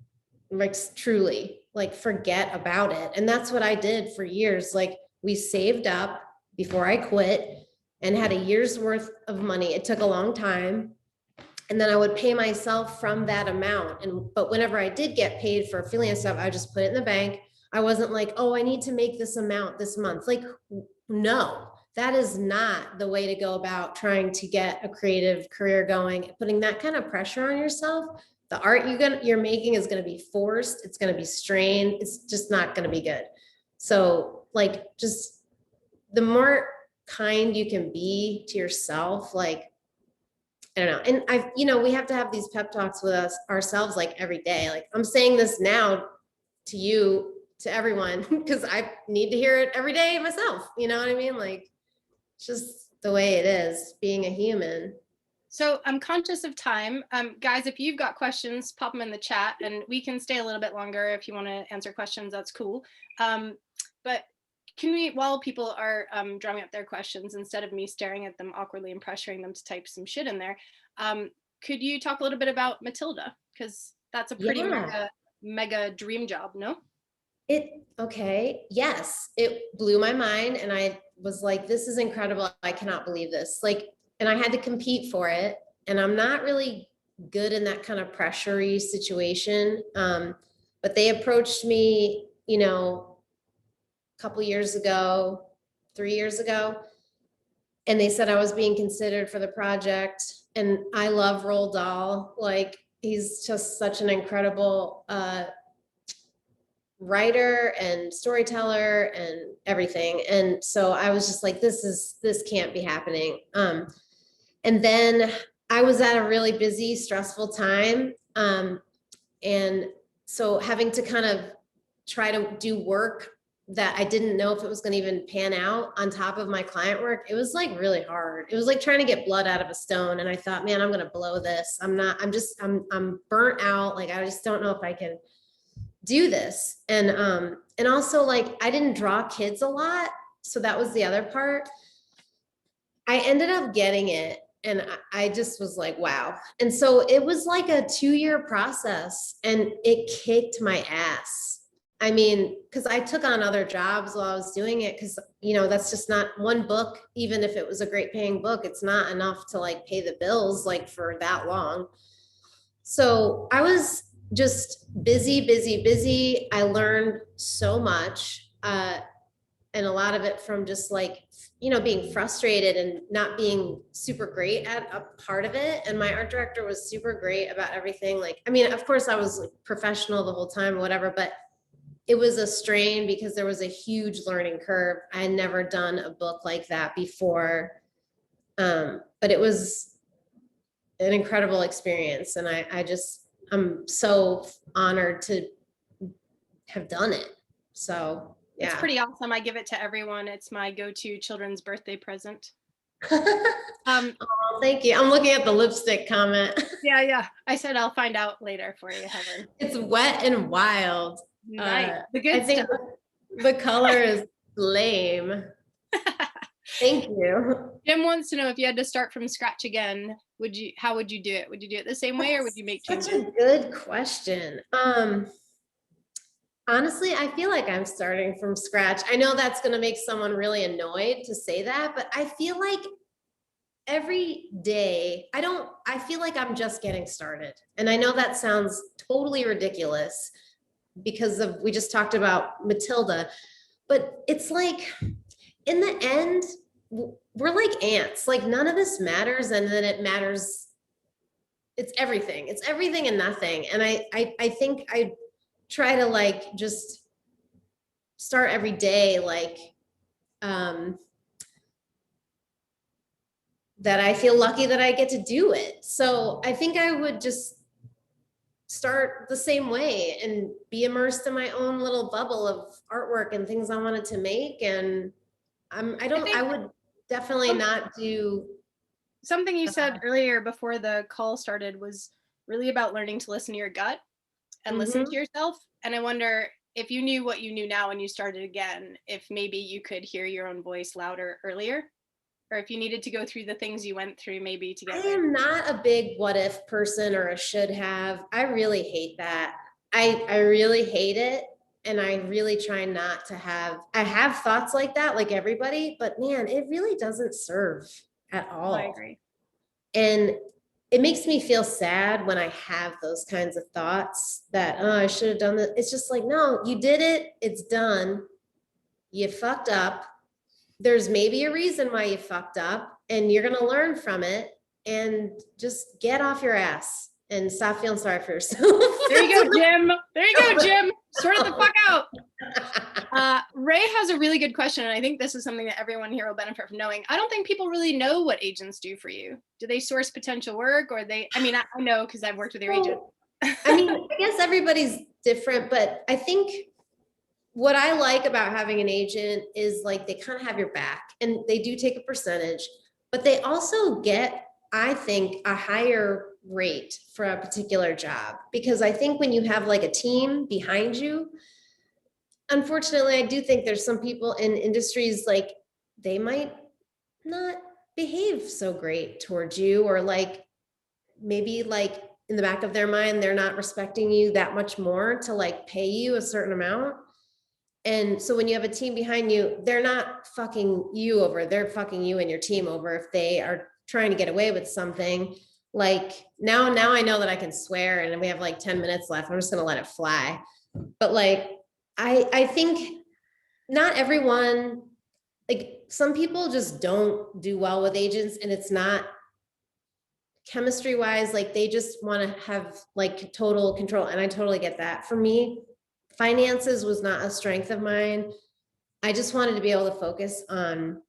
like truly, like forget about it. And that's what I did for years. Like we saved up before I quit and had a year's worth of money. It took a long time. And then I would pay myself from that amount. But whenever I did get paid for freelance stuff, I just put it in the bank. I wasn't like, oh, I need to make this amount this month. Like, no, that is not the way to go about trying to get a creative career going. Putting that kind of pressure on yourself, the art you're making is going to be forced. It's going to be strained. It's just not going to be good. So like, just the more kind you can be to yourself, like, I don't know. And we have to have these pep talks with ourselves like every day. Like I'm saying this now to you, to everyone, because I need to hear it every day myself. You know what I mean? Like it's just the way it is being a human. So I'm conscious of time. Guys, if you've got questions, pop them in the chat and we can stay a little bit longer if you want to answer questions, that's cool. But can we, while people are drumming up their questions, instead of me staring at them awkwardly and pressuring them to type some shit in there, could you talk a little bit about Matilda? Because that's a pretty mega dream job, no? Okay, yes, it blew my mind. And I was like, this is incredible. I cannot believe this. Like, and I had to compete for it. And I'm not really good in that kind of pressury situation. But they approached me, a couple years ago, 3 years ago, and they said I was being considered for the project. And I love Roald Dahl. Like he's just such an incredible writer and storyteller and everything. And so I was just like, this can't be happening. And then I was at a really busy, stressful time. And so having to kind of try to do work that I didn't know if it was going to even pan out on top of my client work, it was like really hard. It was like trying to get blood out of a stone. And I thought, man, I'm going to blow this. I'm burnt out. Like, I just don't know if I can do this. And also like, I didn't draw kids a lot. So that was the other part. I ended up getting it. And I just was like, wow. And so it was like a 2-year process and it kicked my ass. I mean, because I took on other jobs while I was doing it, because, that's just not one book. Even if it was a great paying book, it's not enough to like pay the bills like for that long. So I was just busy. I learned so much. And a lot of it from just like, being frustrated and not being super great at a part of it. And my art director was super great about everything. Like, I mean, of course I was like professional the whole time, whatever, but it was a strain because there was a huge learning curve. I had never done a book like that before. But it was an incredible experience. And I'm so honored to have done it. So yeah. It's pretty awesome. I give it to everyone. It's my go-to children's birthday present. Oh, thank you. I'm looking at the lipstick comment. Yeah. I said I'll find out later for you, Heaven. It's Wet and Wild. Nice. The I good think stuff. the color is lame. Thank you. Jim wants to know if you had to start from scratch again, how would you do it? Would you do it the same way or would you make Such changes? a good question. Honestly, I feel like I'm starting from scratch. I know that's going to make someone really annoyed to say that, but I feel like every day, I feel like I'm just getting started. And I know that sounds totally ridiculous because we just talked about Matilda, but it's like, in the end, we're like ants. Like none of this matters, and then it matters. It's everything. It's everything and nothing. And I think I try to like just start every day like that I feel lucky that I get to do it. So I think I would just start the same way and be immersed in my own little bubble of artwork and things I wanted to make. And I would definitely not do. Something you said earlier before the call started was really about learning to listen to your gut and listen to yourself. And I wonder if you knew what you knew now when you started again, if maybe you could hear your own voice louder earlier, or if you needed to go through the things you went through maybe to I get there. am not a big what if person or a should have. I really hate that. I really hate it. And I really try not to I have thoughts like that, like everybody, but man, it really doesn't serve at all. I agree. And it makes me feel sad when I have those kinds of thoughts that, oh, I should have done that. It's just like, no, you did it. It's done. You fucked up. There's maybe a reason why you fucked up, and you're going to learn from it, and just get off your ass and stop feeling sorry for yourself. There you go, Jim. There you go, Jim. Sort it the fuck out. Ray has a really good question, and I think this is something that everyone here will benefit from knowing. I don't think people really know what agents do for you. Do they source potential work, or I know because I've worked with your agent. I mean, I guess everybody's different, but I think what I like about having an agent is like they kind of have your back, and they do take a percentage, but they also get, I think, a higher rate for a particular job. Because I think when you have like a team behind you, unfortunately, I do think there's some people in industries like they might not behave so great towards you, or like maybe like in the back of their mind, they're not respecting you that much more to like pay you a certain amount. And so when you have a team behind you, they're not fucking you over, they're fucking you and your team over if they are trying to get away with something. Like now I know that I can swear, and we have like 10 minutes left. I'm just gonna let it fly. But like, I think not everyone, like some people just don't do well with agents, and it's not chemistry wise, like they just want to have like total control. And I totally get that. For me, finances was not a strength of mine. I just wanted to be able to focus on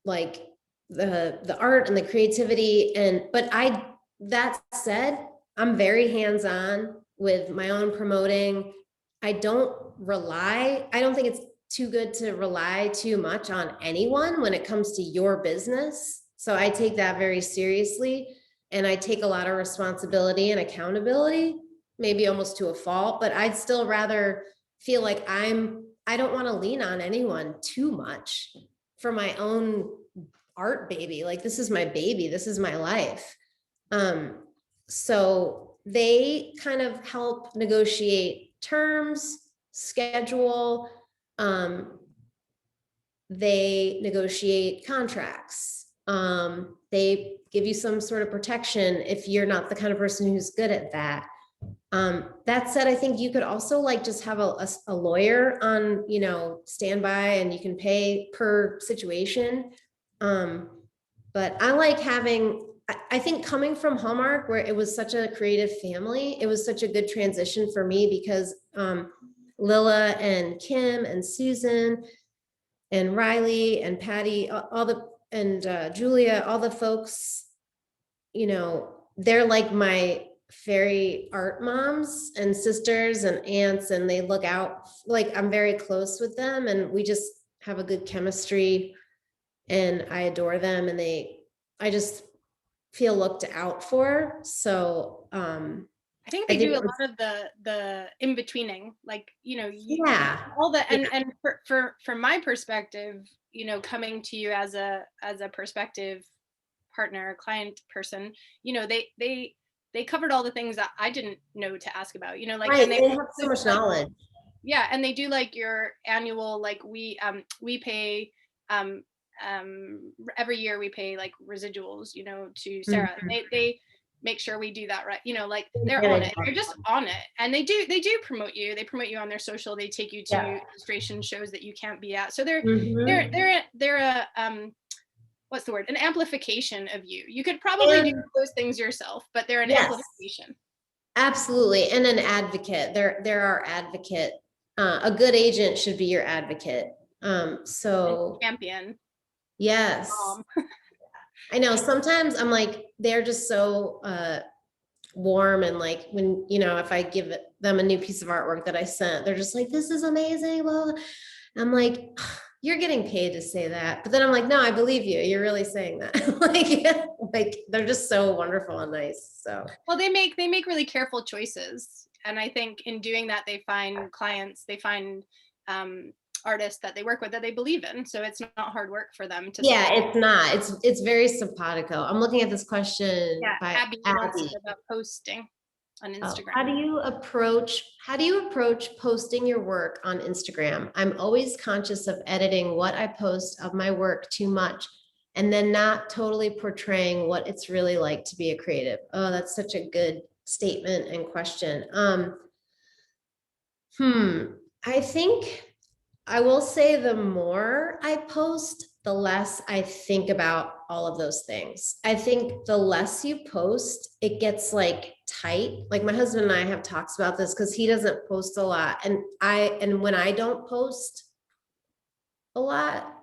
like the art and the creativity. But that said, I'm very hands-on with my own promoting. I don't think it's too good to rely too much on anyone when it comes to your business. So I take that very seriously, and I take a lot of responsibility and accountability, maybe almost to a fault, but I'd still rather feel like I don't want to lean on anyone too much for my own art baby. Like this is my baby, this is my life. So they kind of help negotiate terms, schedule, they negotiate contracts. They give you some sort of protection if you're not the kind of person who's good at that. That said, I think you could also like just have a lawyer on, standby, and you can pay per situation. But I like I think coming from Hallmark, where it was such a creative family, it was such a good transition for me because Lila and Kim and Susan and Riley and Patty, Julia, all the folks, they're like my fairy art moms and sisters and aunts, and they look out, like I'm very close with them, and we just have a good chemistry, and I adore them, and I just feel looked out for. So I think I they think do a it was, lot of the in-betweening, like, yeah, all the, yeah, and for from my perspective, coming to you as a perspective partner, client person, they covered all the things that I didn't know to ask about, like, right. and they They have so much like, knowledge. yeah, and they do like your annual, like, we pay um every year we pay like residuals, to Sarah. Mhm. They make sure we do that, right, like they're Really on it, they're just on it, and they do promote you, on their social, they take you to Yeah. illustration shows that you can't be at, so they're they're Mhm. they're they're a what's the word, an amplification of you. You could probably do And those things yourself, but they're an yes, amplification. absolutely. And an advocate. They're our advocate. A good agent should be your advocate. And So champion. yes, I know sometimes I'm like, they're just so warm, and like when, if I give them a new piece of artwork that I sent, they're just like, this is amazing. Well, I'm like, you're getting paid to say that. But then I'm like, no, I believe you. You're really saying that. like they're just so wonderful and nice. So Well, they make really careful choices, and I think in doing that, they find clients, they find um, artists that they work with that they believe in. So it's not hard work for them to yeah, say, it's not. It's very simpatico. I'm looking at this question yeah, by Abby wants to Abby. know about posting on Oh, Instagram. how do you approach posting your work on Instagram? I'm always conscious of editing what I post of my work too much and then not totally portraying what it's really like to be a creative. Oh, that's such a good statement and question. Hmm, I think I will say the more I post, the less I think about all of those things. I think the less you post, it gets like tight. Like my husband and I have talks about this because he doesn't post a lot. And when I don't post a lot,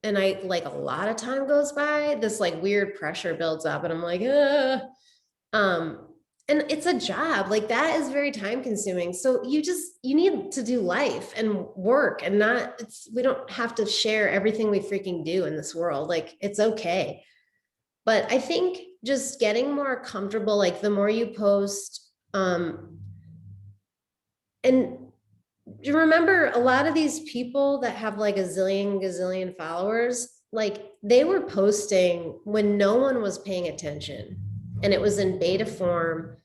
and I like a lot of time goes by, this like weird pressure builds up, and I'm like, um, and it's a job like that is very time consuming. So you need to do life and work, and not, we don't have to share everything we freaking do in this world. Like it's okay. But I think just getting more comfortable, like the more you post, and you remember a lot of these people that have like a zillion gazillion followers, like they were posting when no one was paying attention and it was in beta form,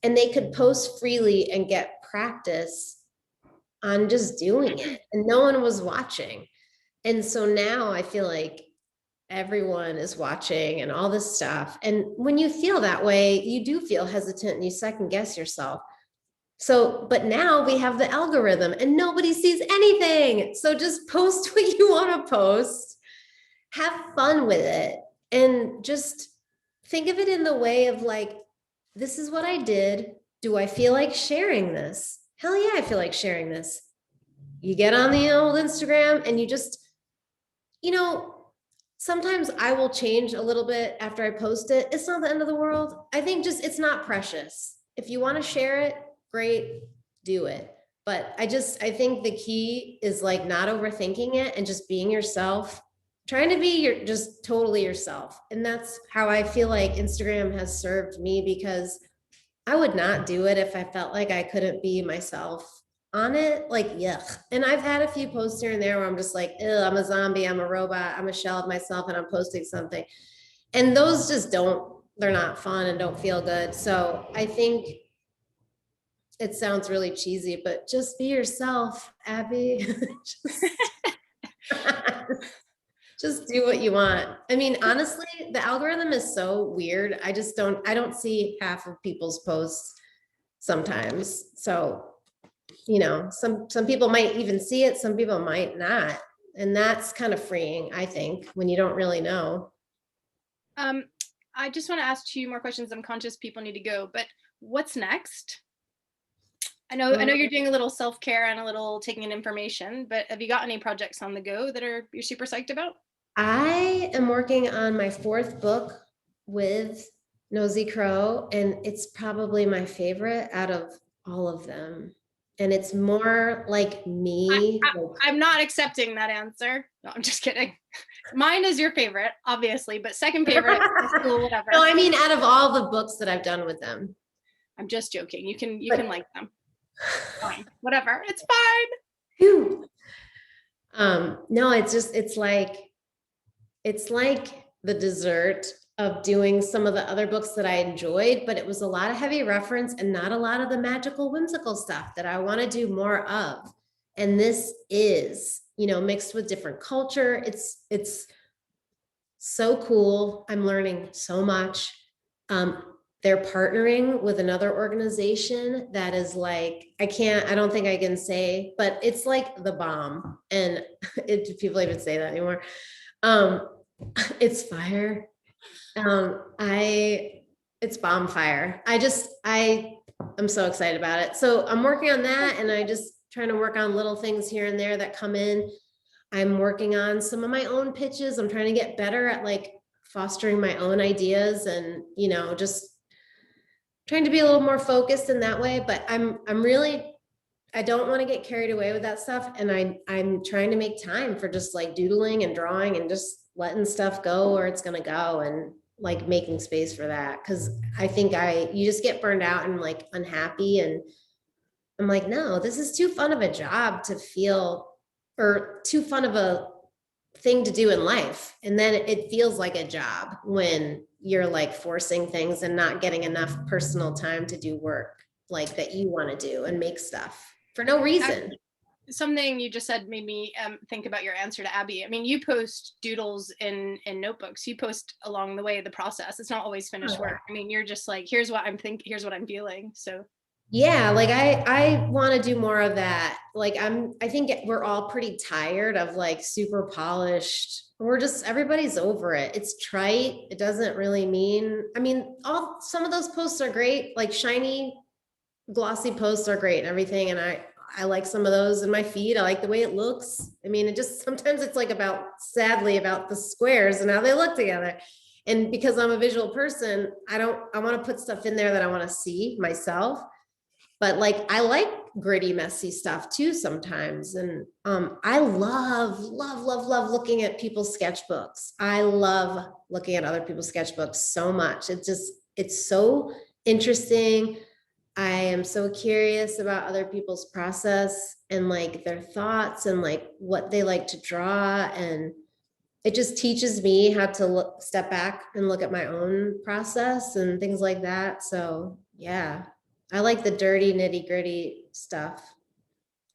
and they could post freely and get practice on just doing it, and no one was watching. And so now I feel like everyone is watching and all this stuff, and when you feel that way, you do feel hesitant and you second guess yourself. So, but now we have the algorithm and nobody sees anything. So just post what you want to post, have fun with it, and just think of it in the way of like, this is what I did. Do I feel like sharing this? Hell yeah, I feel like sharing this. You get on the old Instagram and you just, you know, sometimes I will change a little bit after I post it. It's not the end of the world. I think just it's not precious. If you want to share it, great, do it. But I think the key is like not overthinking it and just being yourself, trying to be your just totally yourself. And that's how I feel like Instagram has served me, because I would not do it if I felt like I couldn't be myself on it. Like, yuck. And I've had a few posts here and there where I'm just like, I'm a zombie, I'm a robot, I'm a shell of myself, and I'm posting something. And those just they're not fun and don't feel good. So I think it sounds really cheesy, but just be yourself, Abby. just, just do what you want. I mean, honestly, the algorithm is so weird. I don't see half of people's posts sometimes. So, some people might even see it, some people might not. And that's kind of freeing, I think, when you don't really know. Um, I just want to ask 2 more questions. I'm conscious people need to go, but what's next? I know you're doing a little self-care and a little taking in information, but have you got any projects on the go that you're super psyched about? I am working on my 4th book with Nosy Crow, and it's probably my favorite out of all of them. And it's more like I, me. I'm not accepting that answer. No, I'm just kidding. Mine is your favorite, obviously, but second favorite is cool, whatever. No, I mean, out of all the books that I've done with them. I'm just joking. You can But- like them. Fine. Whatever. It's fine. Phew. No, it's like the dessert of doing some of the other books that I enjoyed, but it was a lot of heavy reference and not a lot of the magical, whimsical stuff that I want to do more of. And this is, mixed with different culture. It's so cool. I'm learning so much. They're partnering with another organization that is like, I don't think I can say, but it's like the bomb. And people even say that anymore. It's fire. It's bomb fire. I'm so excited about it. So I'm working on that, and I just trying to work on little things here and there that come in. I'm working on some of my own pitches. I'm trying to get better at like fostering my own ideas and, just trying to be a little more focused in that way. But I don't want to get carried away with that stuff. And I'm trying to make time for just like doodling and drawing and just letting stuff go where it's going to go, and like making space for that. Cause I think you just get burned out and like unhappy. And I'm like, no, this is too fun of a job to feel, or too fun of a thing to do in life. And then it feels like a job when you're like forcing things and not getting enough personal time to do work like that you want to do and make stuff for no reason. Something you just said made me think about your answer to Abby. I mean, you post doodles in notebooks. You post along the way the process. It's not always finished work. I mean, you're just like, here's what I'm thinking, here's what I'm feeling. So yeah, like I want to do more of that. Like I think we're all pretty tired of like super polished. Everybody's over it. It's trite. It doesn't really mean, I mean, some of those posts are great, like shiny, glossy posts are great and everything. And I like some of those in my feed. I like the way it looks. I mean, sometimes it's like sadly about the squares and how they look together. And because I'm a visual person, I want to put stuff in there that I want to see myself. But like, I like gritty, messy stuff too sometimes. And I love looking at people's sketchbooks. I love looking at other people's sketchbooks so much. It's so interesting. I am so curious about other people's process and like their thoughts and like what they like to draw. And it just teaches me how to step back and look at my own process and things like that. So yeah, I like the dirty, nitty gritty stuff.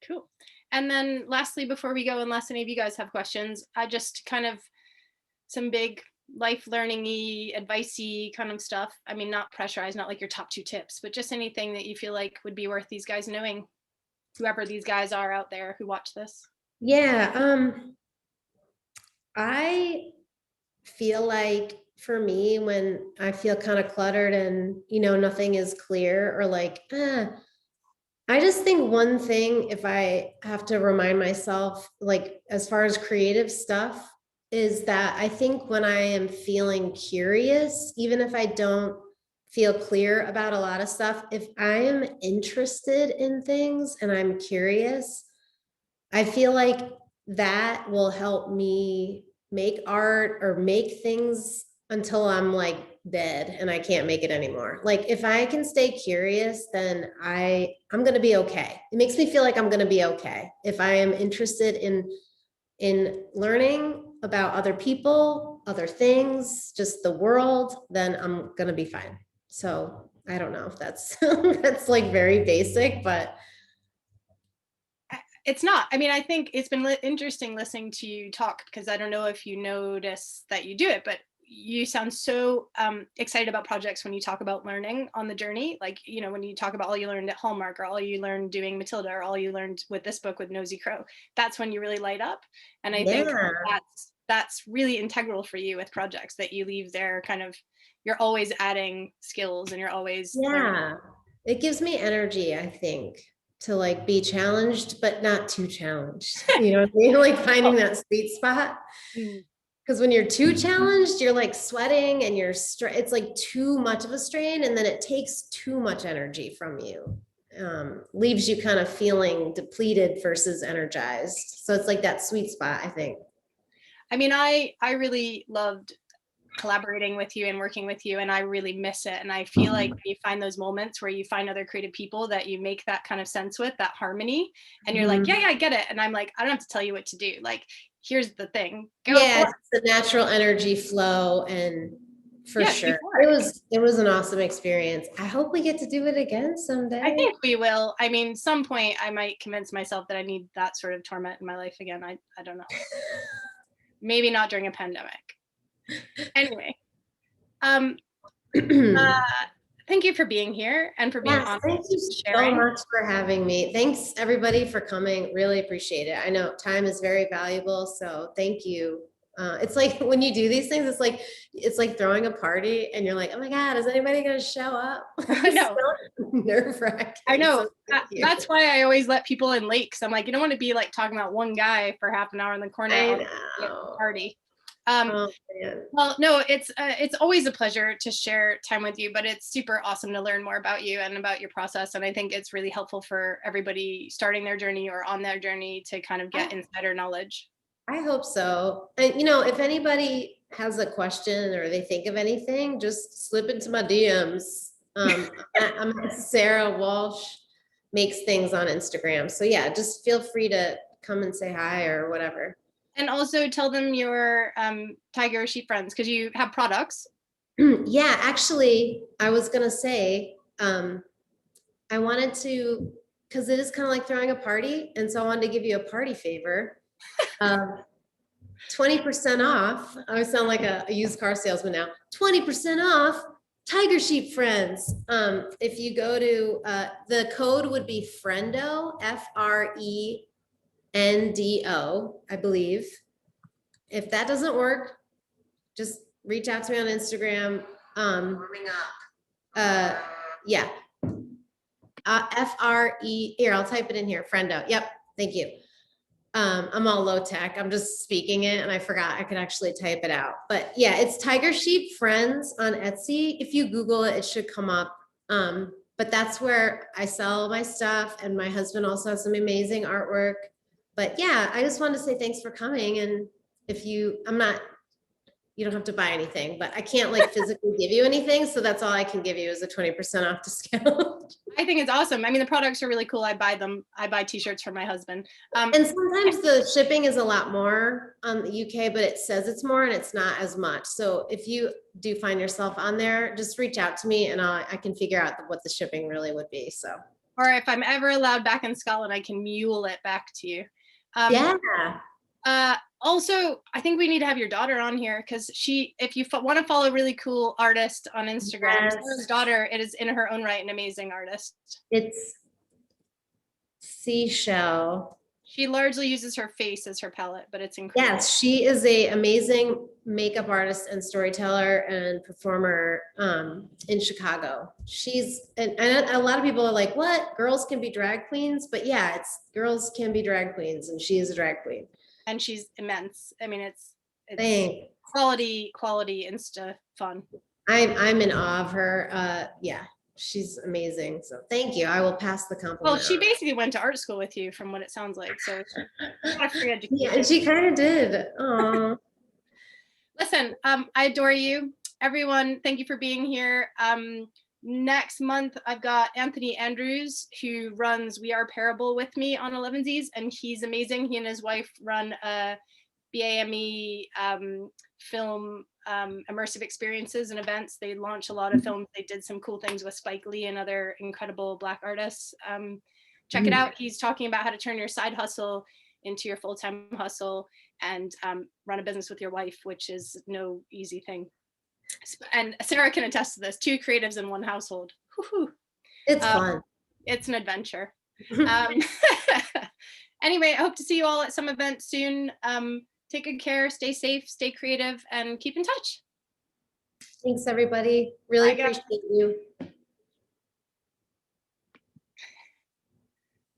cool. And then lastly, before we go, unless any of you guys have questions, I just kind of some big life learning-y, advice-y kind of stuff. I mean, not pressurized, not like your top 2 tips, but just anything that you feel like would be worth these guys knowing, whoever these guys are out there who watch this. Yeah. I feel like for me, when I feel kind of cluttered and, nothing is clear or like, I just think one thing, if I have to remind myself, like as far as creative stuff, is that I think when I am feeling curious, even if I don't feel clear about a lot of stuff, if I am interested in things and I'm curious, I feel like that will help me make art or make things until I'm like dead and I can't make it anymore. Like if I can stay curious, then I'm going to be okay. It makes me feel like I'm going to be okay. If I am interested in learning about other people, other things, just the world, then I'm going to be fine. So I don't know if that's, that's like very basic, but it's not. I mean, I think it's been interesting listening to you talk, because I don't know if you notice that you do it, but you sound so excited about projects when you talk about learning on the journey. Like, when you talk about all you learned at Hallmark, or all you learned doing Matilda, or all you learned with this book with Nosy Crow, that's when you really light up. And I think that's really integral for you with projects, that you leave there kind of, you're always adding skills and you're always learning. It gives me energy, I think, to like be challenged, but not too challenged. You know what I mean? Like finding that sweet spot. Because when you're too challenged, you're like sweating and it's like too much of a strain. And then it takes too much energy from you. Leaves you kind of feeling depleted versus energized. So it's like that sweet spot, I think. I mean, I really loved collaborating with you and working with you, and I really miss it. And I feel like when you find those moments where you find other creative people that you make that kind of sense with, that harmony, and you're like, yeah, I get it. And I'm like, I don't have to tell you what to do. Like, here's the thing. Go Yeah, for it's the natural energy flow, and for Yeah, sure. before It was an awesome experience. I hope we get to do it again someday. I think we will. I mean, some point I might convince myself that I need that sort of torment in my life again. I don't know. Maybe not during a pandemic. Anyway, uh, thank you for being here and for being Yes, honest thank you and so sharing. much for having me. Thanks everybody for coming. Really appreciate it. I know time is very valuable, so thank you. It's like when you do these things, it's like throwing a party and you're like, oh my God, is anybody gonna show up? I know. Nerve-wracking. I know. So thank you. That's why I always let people in late, because I'm like, you don't want to be like talking about one guy for half an hour in the corner I of the know. party. Oh man. Well, no, it's always a pleasure to share time with you, but it's super awesome to learn more about you and about your process. And I think it's really helpful for everybody starting their journey or on their journey to kind of get insider knowledge. I hope so. And you know, if anybody has a question or they think of anything, just slip into my DMs. I'm at Sarah Walsh makes things on Instagram. So yeah, just feel free to come and say hi or whatever. And also tell them your tiger sheep friends, because you have products. Yeah, actually, I was gonna say, I wanted to, because it is kind of like throwing a party, and so I wanted to give you a party favor. 20% off. I sound like a used car salesman now. 20% off Tiger Sheep Friends. If you go to, the code would be Frendo, FRENDO, I believe. If that doesn't work, just reach out to me on Instagram. Yeah. Here, I'll type it in here, Frendo. Yep, thank you. I'm all low tech. I'm just speaking it and I forgot I could actually type it out. But yeah, it's Tiger Sheep Friends on Etsy. If you Google it, it should come up. But that's where I sell my stuff, and my husband also has some amazing artwork. But yeah, I just wanted to say thanks for coming. And if you, you don't have to buy anything, but I can't like physically give you anything. So that's all I can give you is a 20% off discount. I think it's awesome. I mean, the products are really cool. I buy them. I buy t-shirts for my husband. And sometimes the shipping is a lot more on the UK, but it says it's more and it's not as much. So if you do find yourself on there, just reach out to me and I can figure out what the shipping really would be. So, or if I'm ever allowed back in Scotland, I can mule it back to you. Yeah. Also, I think we need to have your daughter on here, because if you want to follow a really cool artist on Instagram, Yes. Sarah's daughter, it is in her own right an amazing artist. It's Seashell. She largely uses her face as her palette, but it's incredible. Yes, she is a amazing makeup artist and storyteller and performer in Chicago. And a lot of people are like, what? Girls can be drag queens? But yeah, it's girls can be drag queens, and she is a drag queen. And she's immense. I mean, it's quality Insta fun. I'm in awe of her. Yeah, she's amazing. So thank you. I will pass the compliment. Well, she basically went to art school with you, from what it sounds like. So not free education. Yeah, and she kind of did. Oh. Listen, I adore you. Everyone, thank you for being here. Next month, I've got Anthony Andrews, who runs We Are Parable with me on 11sies, and he's amazing. He and his wife run a BAME film immersive experiences and events. They launch a lot of films. They did some cool things with Spike Lee and other incredible Black artists. Check it out. He's talking about how to turn your side hustle into your full-time hustle and run a business with your wife, which is no easy thing. And Sarah can attest to this, 2 creatives in one household. Woo-hoo. It's fun. It's an adventure. Anyway, I hope to see you all at some event soon. Take good care, stay safe, stay creative, and keep in touch. Thanks, everybody. Really appreciate you.